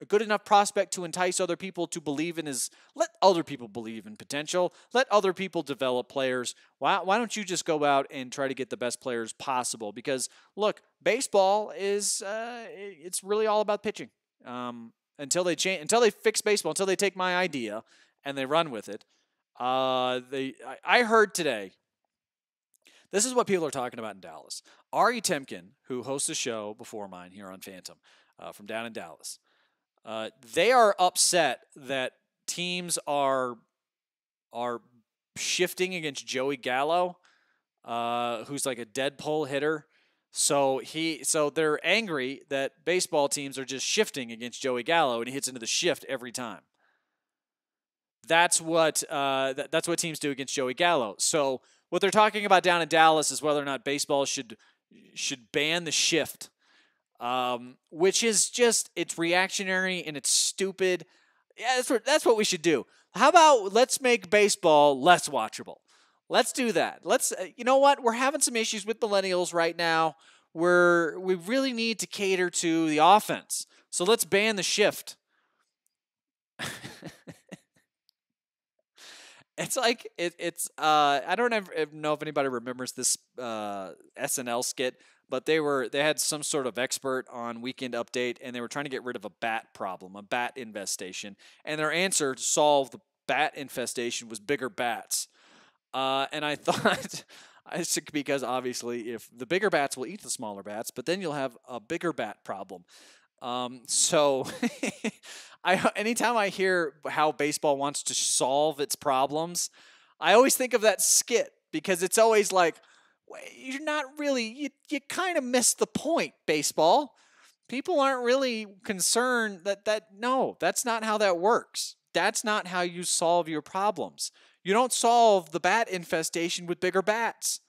a good enough prospect to entice other people to believe in let other people believe in potential. Let other people develop players. Why don't you just go out and try to get the best players possible? Because look, baseball is it's really all about pitching. Until they fix baseball, until they take my idea and they run with it. I heard today, this is what people are talking about in Dallas. Ari Temkin, who hosts a show before mine here on Phantom, from down in Dallas, they are upset that teams are shifting against Joey Gallo, who's like a dead pull hitter. So they're angry that baseball teams are just shifting against Joey Gallo, and he hits into the shift every time. That's what teams do against Joey Gallo. So what they're talking about down in Dallas is whether or not baseball should ban the shift, which is just, it's reactionary and it's stupid. Yeah, that's what we should do. How about let's make baseball less watchable? Let's do that. You know what? We're having some issues with millennials right now. We really need to cater to the offense. So let's ban the shift. It's like I don't know if anybody remembers this SNL skit, but they had some sort of expert on Weekend Update, and they were trying to get rid of a bat problem, a bat infestation, and their answer to solve the bat infestation was bigger bats. And I thought, because obviously if the bigger bats will eat the smaller bats, but then you'll have a bigger bat problem. So anytime I hear how baseball wants to solve its problems, I always think of that skit, because it's always like, you're not really, you kind of missed the point, baseball. People aren't really concerned no, that's not how that works. That's not how you solve your problems. You don't solve the bat infestation with bigger bats.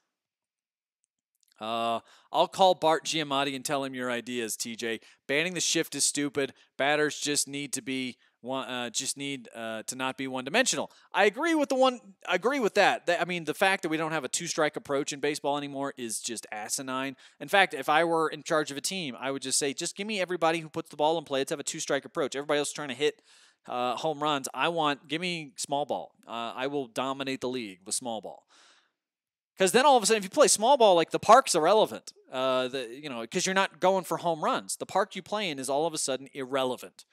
I'll call Bart Giamatti and tell him your ideas, TJ. Banning the shift is stupid. Batters just need to be to not be one-dimensional. I agree with that. I mean, the fact that we don't have a two-strike approach in baseball anymore is just asinine. In fact, if I were in charge of a team, I would just say, just give me everybody who puts the ball in play. Let's have a two-strike approach. Everybody else is trying to hit home runs. Give me small ball. I will dominate the league with small ball. Because then all of a sudden, if you play small ball, like the park's irrelevant. Because you're not going for home runs. The park you play in is all of a sudden irrelevant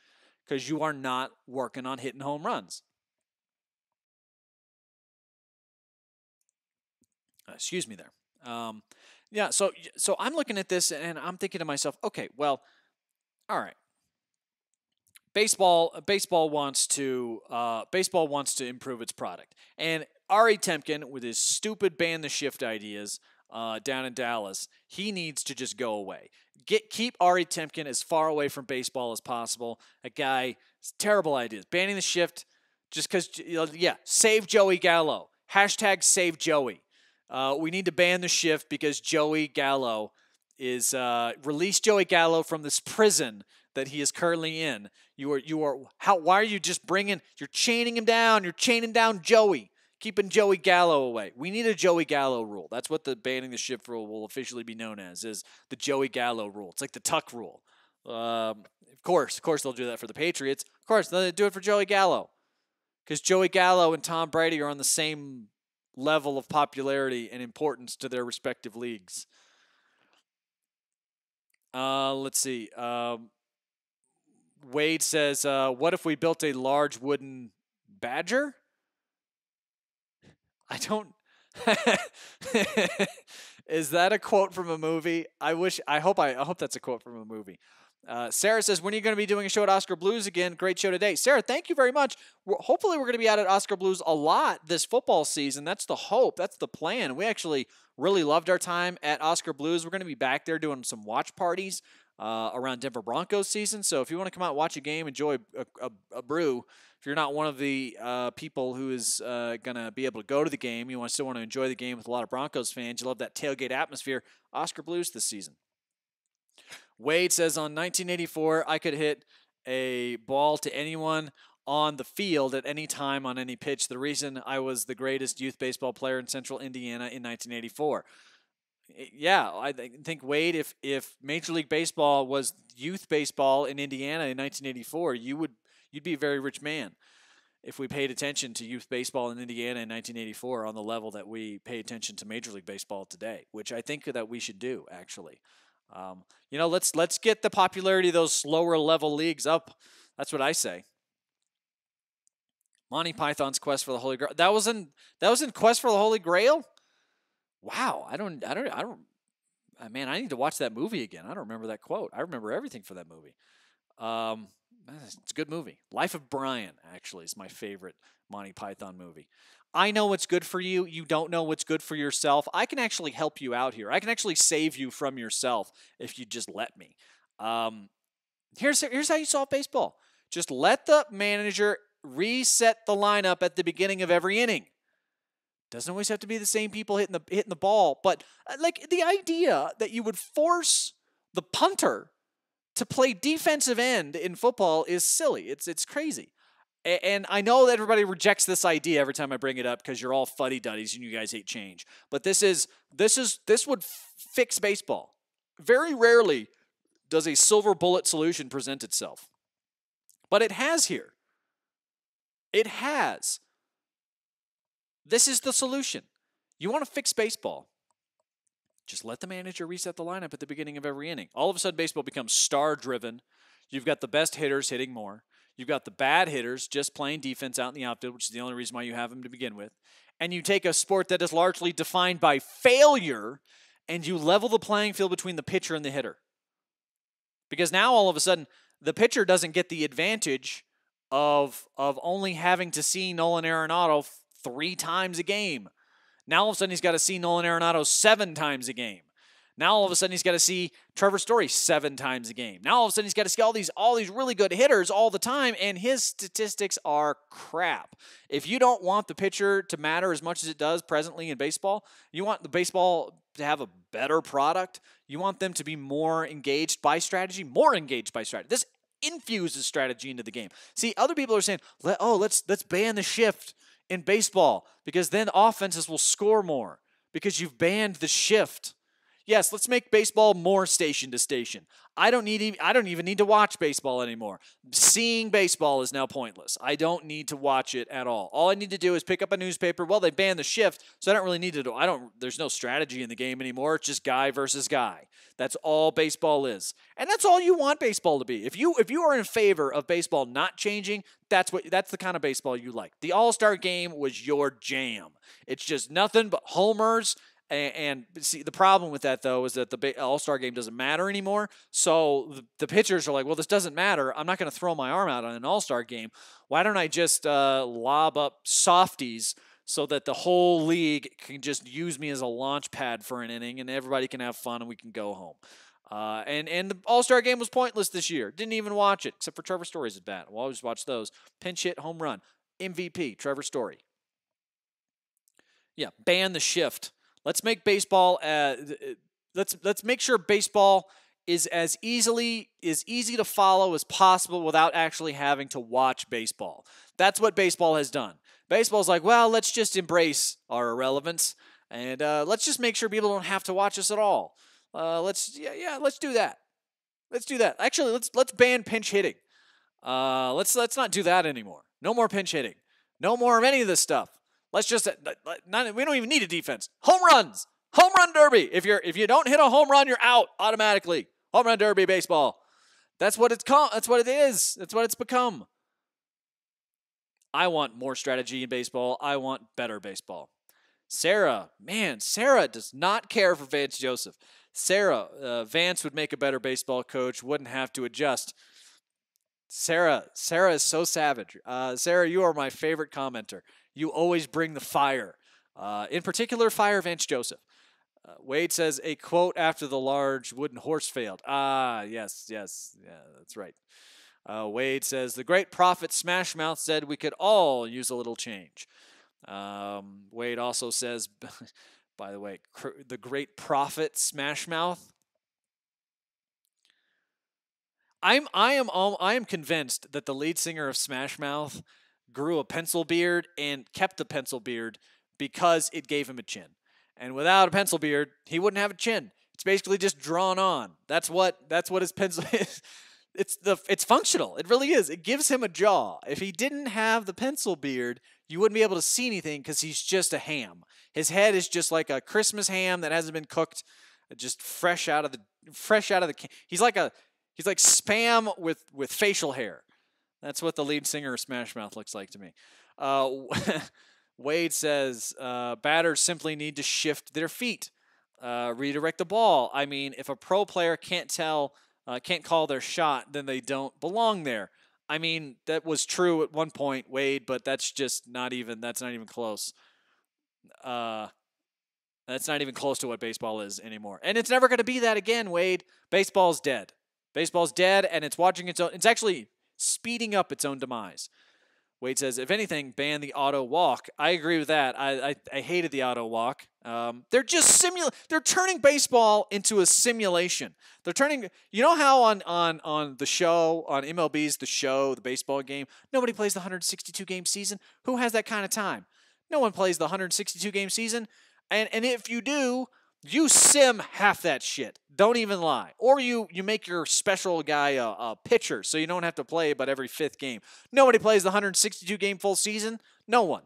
because you are not working on hitting home runs. Excuse me there. So I'm looking at this and I'm thinking to myself, okay, well, all right. Baseball wants to improve its product, and Ari Temkin with his stupid ban the shift ideas down in Dallas, he needs to just go away. Keep Ari Temkin as far away from baseball as possible. A guy, terrible ideas. Banning the shift just because, save Joey Gallo. Hashtag save Joey. We need to ban the shift because Joey Gallo is release Joey Gallo from this prison that he is currently in. Why are you just you're chaining him down. You're chaining down Joey, keeping Joey Gallo away. We need a Joey Gallo rule. That's what the banning the shift rule will officially be known as, is the Joey Gallo rule. It's like the Tuck rule. Of course they'll do that for the Patriots. Of course, they'll do it for Joey Gallo. Because Joey Gallo and Tom Brady are on the same level of popularity and importance to their respective leagues. Let's see. Wade says, what if we built a large wooden badger? I don't. Is that a quote from a movie? I hope that's a quote from a movie. Sarah says, when are you going to be doing a show at Oscar Blues again? Great show today. Sarah, thank you very much. Hopefully we're going to be out at Oscar Blues a lot this football season. That's the hope. That's the plan. We actually really loved our time at Oscar Blues. We're going to be back there doing some watch parties around Denver Broncos season. So if you want to come out and watch a game, enjoy a brew. If you're not one of the people who is going to be able to go to the game, you still want to enjoy the game with a lot of Broncos fans, you love that tailgate atmosphere, Oscar Blues this season. Wade says, on 1984, I could hit a ball to anyone on the field at any time on any pitch. The reason I was the greatest youth baseball player in Central Indiana in 1984. Yeah, I think, Wade, if Major League Baseball was youth baseball in Indiana in 1984, you'd be a very rich man if we paid attention to youth baseball in Indiana in 1984 on the level that we pay attention to Major League Baseball today, which I think that we should do, actually. Let's get the popularity of those slower level leagues up. That's what I say. Monty Python's Quest for the Holy Grail. That was in Quest for the Holy Grail? Wow, man, I need to watch that movie again. I don't remember that quote. I remember everything for that movie. It's a good movie. Life of Brian, actually, is my favorite Monty Python movie. I know what's good for you. You don't know what's good for yourself. I can actually help you out here. I can actually save you from yourself if you just let me. Here's how you solve baseball. Just let the manager reset the lineup at the beginning of every inning. Doesn't always have to be the same people hitting the ball, but like the idea that you would force the punter to play defensive end in football is silly. It's crazy. And I know that everybody rejects this idea every time I bring it up because you're all fuddy-duddies and you guys hate change. But this would fix baseball. Very rarely does a silver bullet solution present itself. But it has here. It has. This is the solution. You want to fix baseball, just let the manager reset the lineup at the beginning of every inning. All of a sudden, baseball becomes star-driven. You've got the best hitters hitting more. You've got the bad hitters just playing defense out in the outfield, which is the only reason why you have them to begin with. And you take a sport that is largely defined by failure, and you level the playing field between the pitcher and the hitter. Because now, all of a sudden, the pitcher doesn't get the advantage of only having to see Nolan Arenado 3 times a game. Now all of a sudden he's got to see Nolan Arenado 7 times a game. Now all of a sudden he's got to see Trevor Story 7 times a game. Now all of a sudden he's got to see all these really good hitters all the time, and his statistics are crap. If you don't want the pitcher to matter as much as it does presently in baseball, you want the baseball to have a better product, you want them to be more engaged by strategy, This infuses strategy into the game. See, other people are saying, let's ban the shift in baseball because then offenses will score more because you've banned the shift. Yes, let's make baseball more station to station. I don't even need to watch baseball anymore. Seeing baseball is now pointless. I don't need to watch it at all. All I need to do is pick up a newspaper. Well, they banned the shift, so I don't really need to there's no strategy in the game anymore. It's just guy versus guy. That's all baseball is. And that's all you want baseball to be. If you are in favor of baseball not changing, that's the kind of baseball you like. The All-Star game was your jam. It's just nothing but homers. And see, the problem with that, though, is that the All-Star game doesn't matter anymore. So the pitchers are like, well, this doesn't matter. I'm not going to throw my arm out on an All-Star game. Why don't I just lob up softies so that the whole league can just use me as a launch pad for an inning and everybody can have fun and we can go home? And the All-Star game was pointless this year. Didn't even watch it, except for Trevor Story's at bat. We'll always watch those. Pinch hit, home run, MVP, Trevor Story. Yeah, ban the shift. Let's make baseball. Let's make sure baseball is as easy to follow as possible without actually having to watch baseball. That's what baseball has done. Baseball's like, well, let's just embrace our irrelevance and let's just make sure people don't have to watch us at all. Let's do that. Let's do that. Actually, let's ban pinch hitting. Let's not do that anymore. No more pinch hitting. No more of any of this stuff. Let's just we don't even need a defense. Home runs, home run derby. If you don't hit a home run, you're out automatically. Home run derby baseball. That's what it's called. That's what it is. That's what it's become. I want more strategy in baseball. I want better baseball. Sarah does not care for Vance Joseph. Vance would make a better baseball coach. Wouldn't have to adjust. Sarah is so savage. Sarah, you are my favorite commenter. You always bring the fire. In particular, fire Vance Joseph. Wade says, a quote after the large wooden horse failed. Yes. Yeah, that's right. Wade says, the great prophet Smashmouth said we could all use a little change. Wade also says, by the way, the great prophet Smashmouth. I am convinced that the lead singer of Smash Mouth grew a pencil beard and kept the pencil beard because it gave him a chin. And without a pencil beard, he wouldn't have a chin. It's basically just drawn on. That's what his pencil is. It's functional. It really is. It gives him a jaw. If he didn't have the pencil beard, you wouldn't be able to see anything because he's just a ham. His head is just like a Christmas ham that hasn't been cooked, just fresh out of the can. He's like Spam with facial hair. That's what the lead singer of Smash Mouth looks like to me. Wade says batters simply need to shift their feet, redirect the ball. I mean, if a pro player can't call their shot, then they don't belong there. I mean, that was true at one point, Wade, but that's not even close. That's not even close to what baseball is anymore. And it's never going to be that again, Wade. Baseball's dead. Baseball's dead, and it's actually speeding up its own demise. Wade says, if anything, ban the auto walk. I agree with that. I hated the auto walk. They're just they're turning baseball into a simulation. They're turning, you know how on the show, on MLB's The Show, the baseball game, nobody plays the 162 game season. Who has that kind of time? No one plays the 162 game season. And if you do, you sim half that shit. Don't even lie. Or you make your special guy a pitcher so you don't have to play but every fifth game. Nobody plays the 162 game full season. No one.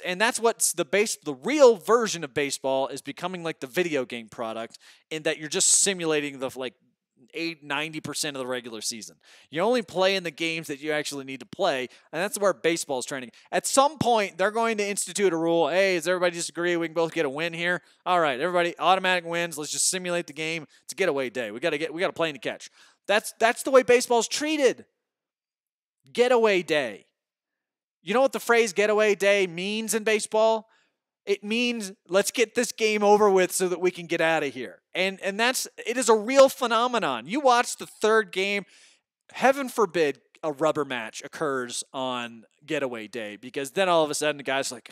And that's what's the real version of baseball is becoming like the video game product in that you're just simulating the 90% of the regular season. You only play in the games that you actually need to play, and that's where baseball is trying to. At some point, they're going to institute a rule. Hey, does everybody disagree? We can both get a win here. All right, everybody, automatic wins. Let's just simulate the game. It's a getaway day. We got to play in the catch. That's the way baseball's treated. Getaway day. You know what the phrase getaway day means in baseball? It means let's get this game over with so that we can get out of here. And it is a real phenomenon. You watch the third game, heaven forbid a rubber match occurs on getaway day, because then all of a sudden the guy's like,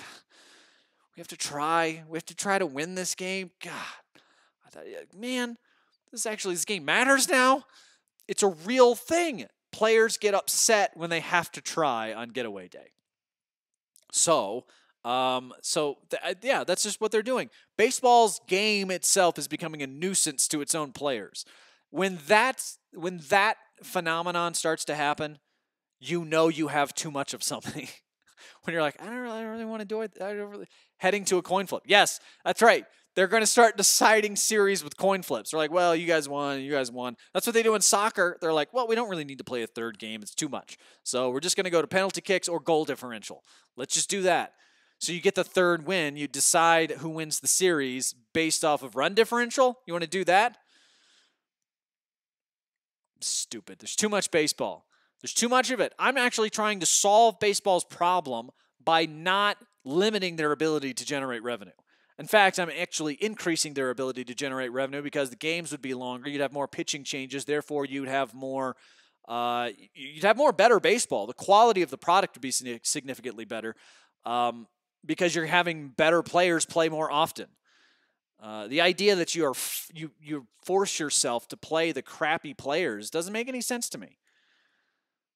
we have to try to win this game. God, I thought, man, this game matters now. It's a real thing. Players get upset when they have to try on getaway day. So, that's just what they're doing. Baseball's game itself is becoming a nuisance to its own players. When that phenomenon starts to happen, you know you have too much of something. When you're like, I don't really want to do it. Heading to a coin flip. Yes, that's right. They're going to start deciding series with coin flips. They're like, well, you guys won. That's what they do in soccer. They're like, well, we don't really need to play a third game. It's too much. So we're just going to go to penalty kicks or goal differential. Let's just do that. So you get the third win. You decide who wins the series based off of run differential. You want to do that? Stupid. There's too much baseball. There's too much of it. I'm actually trying to solve baseball's problem by not limiting their ability to generate revenue. In fact, I'm actually increasing their ability to generate revenue because the games would be longer. You'd have more pitching changes. Therefore, you'd have more better baseball. The quality of the product would be significantly better because you're having better players play more often. The idea that you force yourself to play the crappy players doesn't make any sense to me.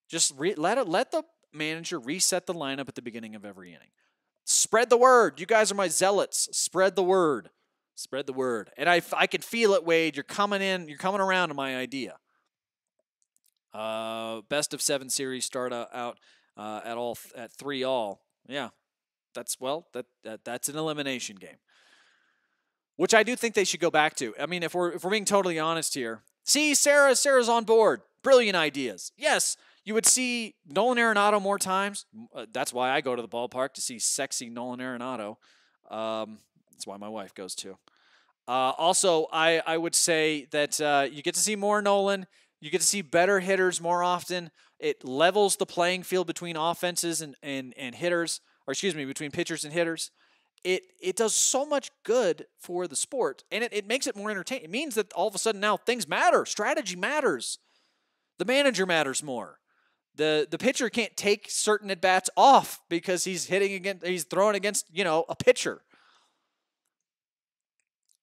Just let the manager reset the lineup at the beginning of every inning. Spread the word. You guys are my zealots. Spread the word. Spread the word. And I can feel it, Wade. You're coming around to my idea. Best of 7 series start out at 3-all. Yeah, that's an elimination game, which I do think they should go back to. I mean, if we're being totally honest here, see, Sarah's on board. Brilliant ideas. Yes. You would see Nolan Arenado more times. That's why I go to the ballpark, to see sexy Nolan Arenado. That's why my wife goes too. Also, I would say that you get to see more Nolan. You get to see better hitters more often. It levels the playing field between offenses and hitters, or excuse me, between pitchers and hitters. It does so much good for the sport, and it makes it more entertaining. It means that all of a sudden now things matter. Strategy matters. The manager matters more. The pitcher can't take certain at-bats off because he's throwing against, a pitcher.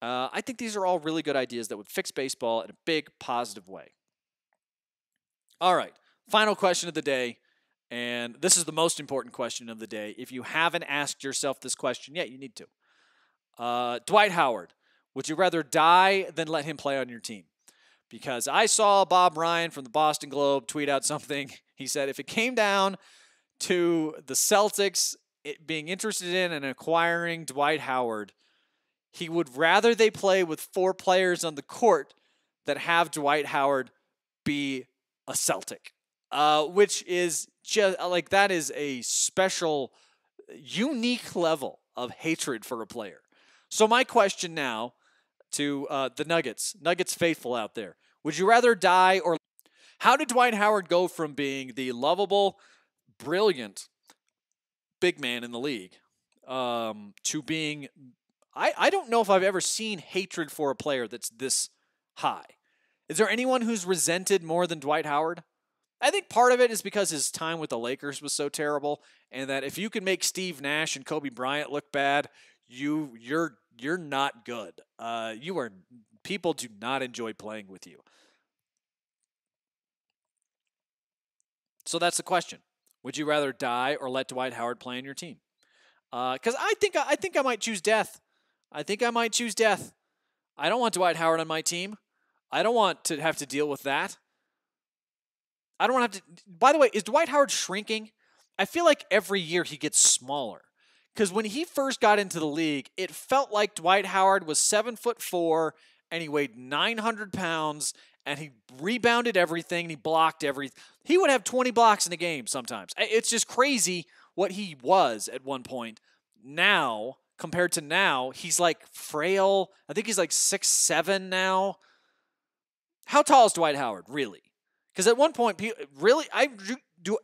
I think these are all really good ideas that would fix baseball in a big, positive way. All right, final question of the day, and this is the most important question of the day. If you haven't asked yourself this question yet, you need to. Dwight Howard, would you rather die than let him play on your team? Because I saw Bob Ryan from the Boston Globe tweet out something. He said if it came down to the Celtics being interested in and acquiring Dwight Howard, he would rather they play with 4 players on the court than have Dwight Howard be a Celtic, which is just like, that is a special, unique level of hatred for a player. So my question now to the Nuggets faithful out there, would you rather die or how did Dwight Howard go from being the lovable, brilliant big man in the league to being, I don't know if I've ever seen hatred for a player that's this high. Is there anyone who's resented more than Dwight Howard? I think part of it is because his time with the Lakers was so terrible, and that if you can make Steve Nash and Kobe Bryant look bad, you're not good. People do not enjoy playing with you. So that's the question. Would you rather die or let Dwight Howard play on your team? Because I think I might choose death. I don't want Dwight Howard on my team. I don't want to have to deal with that. I don't want to have to. By the way, is Dwight Howard shrinking? I feel like every year he gets smaller. Because when he first got into the league, it felt like Dwight Howard was 7'4" and he weighed 900 pounds and he rebounded everything and he blocked everything. He would have 20 blocks in a game sometimes. It's just crazy what he was at one point. Now, compared to now, he's like frail. I think he's like 6'7" now. How tall is Dwight Howard, really? Because at one point, really,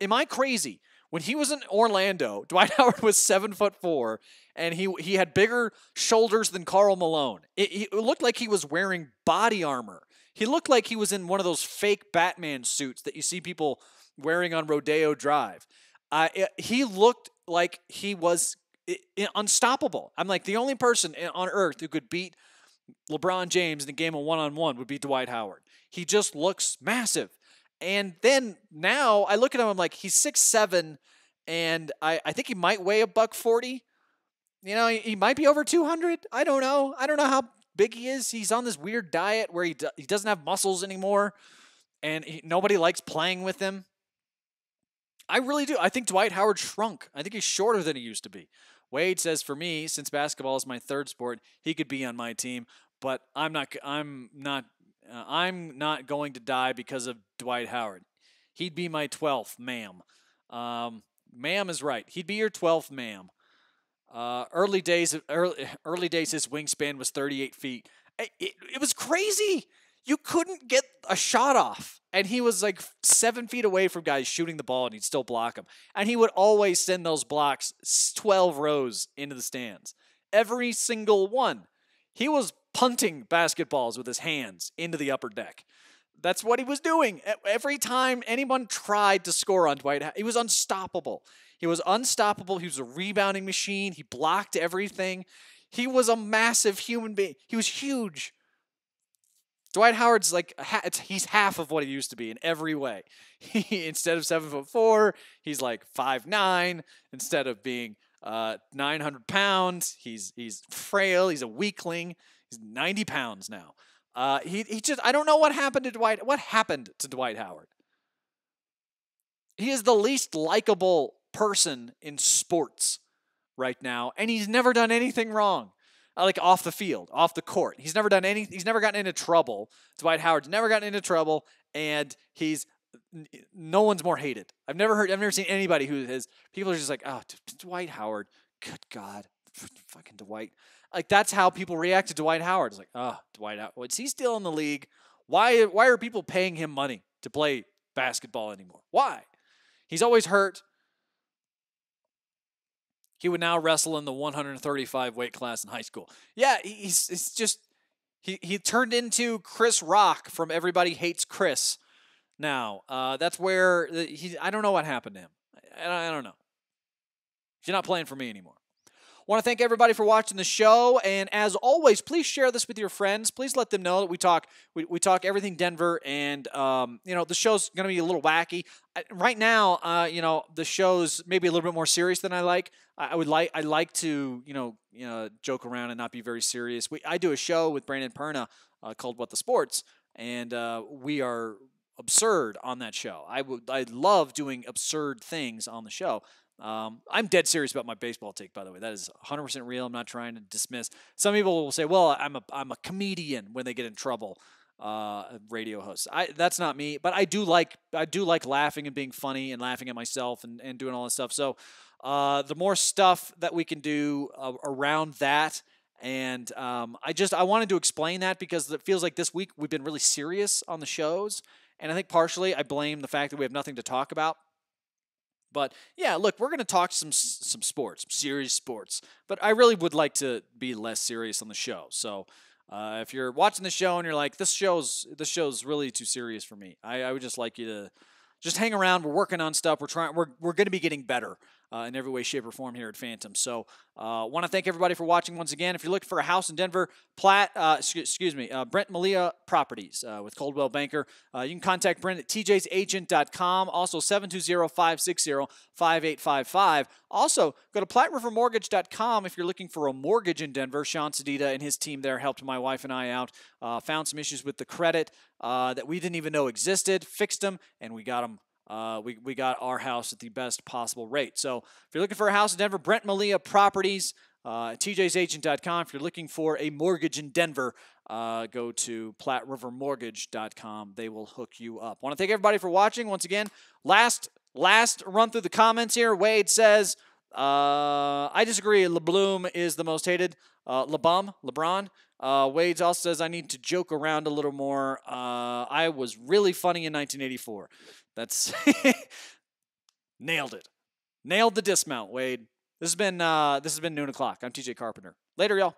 am I crazy When he was in Orlando, Dwight Howard was 7'4", and he had bigger shoulders than Karl Malone. It looked like he was wearing body armor. He looked like he was in one of those fake Batman suits that you see people wearing on Rodeo Drive. He looked like he was unstoppable. I'm like, the only person on earth who could beat LeBron James in a game of one-on-one would be Dwight Howard. He just looks massive. And then now I look at him, I'm like, he's 6'7", and I think he might weigh $140. You know, he might be over 200. I don't know. I don't know how big he is. He's on this weird diet where he doesn't have muscles anymore, and nobody likes playing with him. I really do. I think Dwight Howard shrunk. I think he's shorter than he used to be. Wade says, for me, since basketball is my third sport, he could be on my team, but I'm not going to die because of Dwight Howard. He'd be my 12th, ma'am. Ma'am is right. He'd be your 12th, ma'am. Early days, his wingspan was 38 feet. It was crazy. You couldn't get a shot off. And he was like 7 feet away from guys shooting the ball, and he'd still block them. And he would always send those blocks 12 rows into the stands. Every single one. He was punting basketballs with his hands into the upper deck. That's what he was doing. Every time anyone tried to score on Dwight Howard, he was unstoppable. He was unstoppable. He was a rebounding machine. He blocked everything. He was a massive human being. He was huge. Dwight Howard's like, he's half of what he used to be in every way. Instead of 7'4", he's like 5'9". Instead of being 900 pounds, he's frail. He's a weakling. He's 90 pounds now. He just, I don't know what happened to Dwight. What happened to Dwight Howard? He is the least likable person in sports right now, and he's never done anything wrong. Like off the field, off the court. He's never done anything. He's never gotten into trouble. Dwight Howard's never gotten into trouble, and no one's more hated. I've never seen anybody people are just like, oh, Dwight Howard, good God, fucking Dwight. Like, that's how people react to Dwight Howard. It's like, oh, Dwight Howard, is he still in the league? Why are people paying him money to play basketball anymore? Why? He's always hurt. He would now wrestle in the 135 weight class in high school. Yeah, he turned into Chris Rock from Everybody Hates Chris. Now, that's where I don't know what happened to him. I don't know. He's not playing for me anymore. Want to thank everybody for watching the show, and as always, please share this with your friends. Please let them know that we talk everything Denver, and the show's going to be a little wacky. Right now, the show's maybe a little bit more serious than I like. I like to joke around and not be very serious. I do a show with Brandon Perna called What the Sports, and we are absurd on that show. I love doing absurd things on the show. I'm dead serious about my baseball take, by the way. That is 100% real. I'm not trying to dismiss. Some people will say, well, I'm a comedian when they get in trouble, radio hosts. That's not me, but I do like laughing and being funny and laughing at myself and doing all that stuff. So the more stuff that we can do around that, and I wanted to explain that because it feels like this week we've been really serious on the shows, and I think partially I blame the fact that we have nothing to talk about. But yeah, look, we're going to talk some sports, some serious sports. But I really would like to be less serious on the show. So if you're watching the show and you're like, this show's really too serious for me, I would just like you to just hang around. We're working on stuff. We're going to be getting better in every way, shape, or form here at Phantom. So want to thank everybody for watching once again. If you're looking for a house in Denver, Brent Malia Properties with Coldwell Banker. You can contact Brent at tjsagent.com. Also 720-560-5855. Also, go to PlatteRiverMortgage.com if you're looking for a mortgage in Denver. Sean Sedita and his team there helped my wife and I out. Found some issues with the credit that we didn't even know existed, fixed them, and we got them. We got our house at the best possible rate. So if you're looking for a house in Denver, Brent Malia Properties, tjsagent.com. If you're looking for a mortgage in Denver, go to PlatteRiverMortgage.com. They will hook you up. Want to thank everybody for watching. Once again, last run through the comments here. Wade says, I disagree. LeBloom is the most hated. LeBron. Wade also says, I need to joke around a little more. I was really funny in 1984. That's nailed it. Nailed the dismount, Wade. This has been noon o'clock. I'm TJ Carpenter. Later, y'all.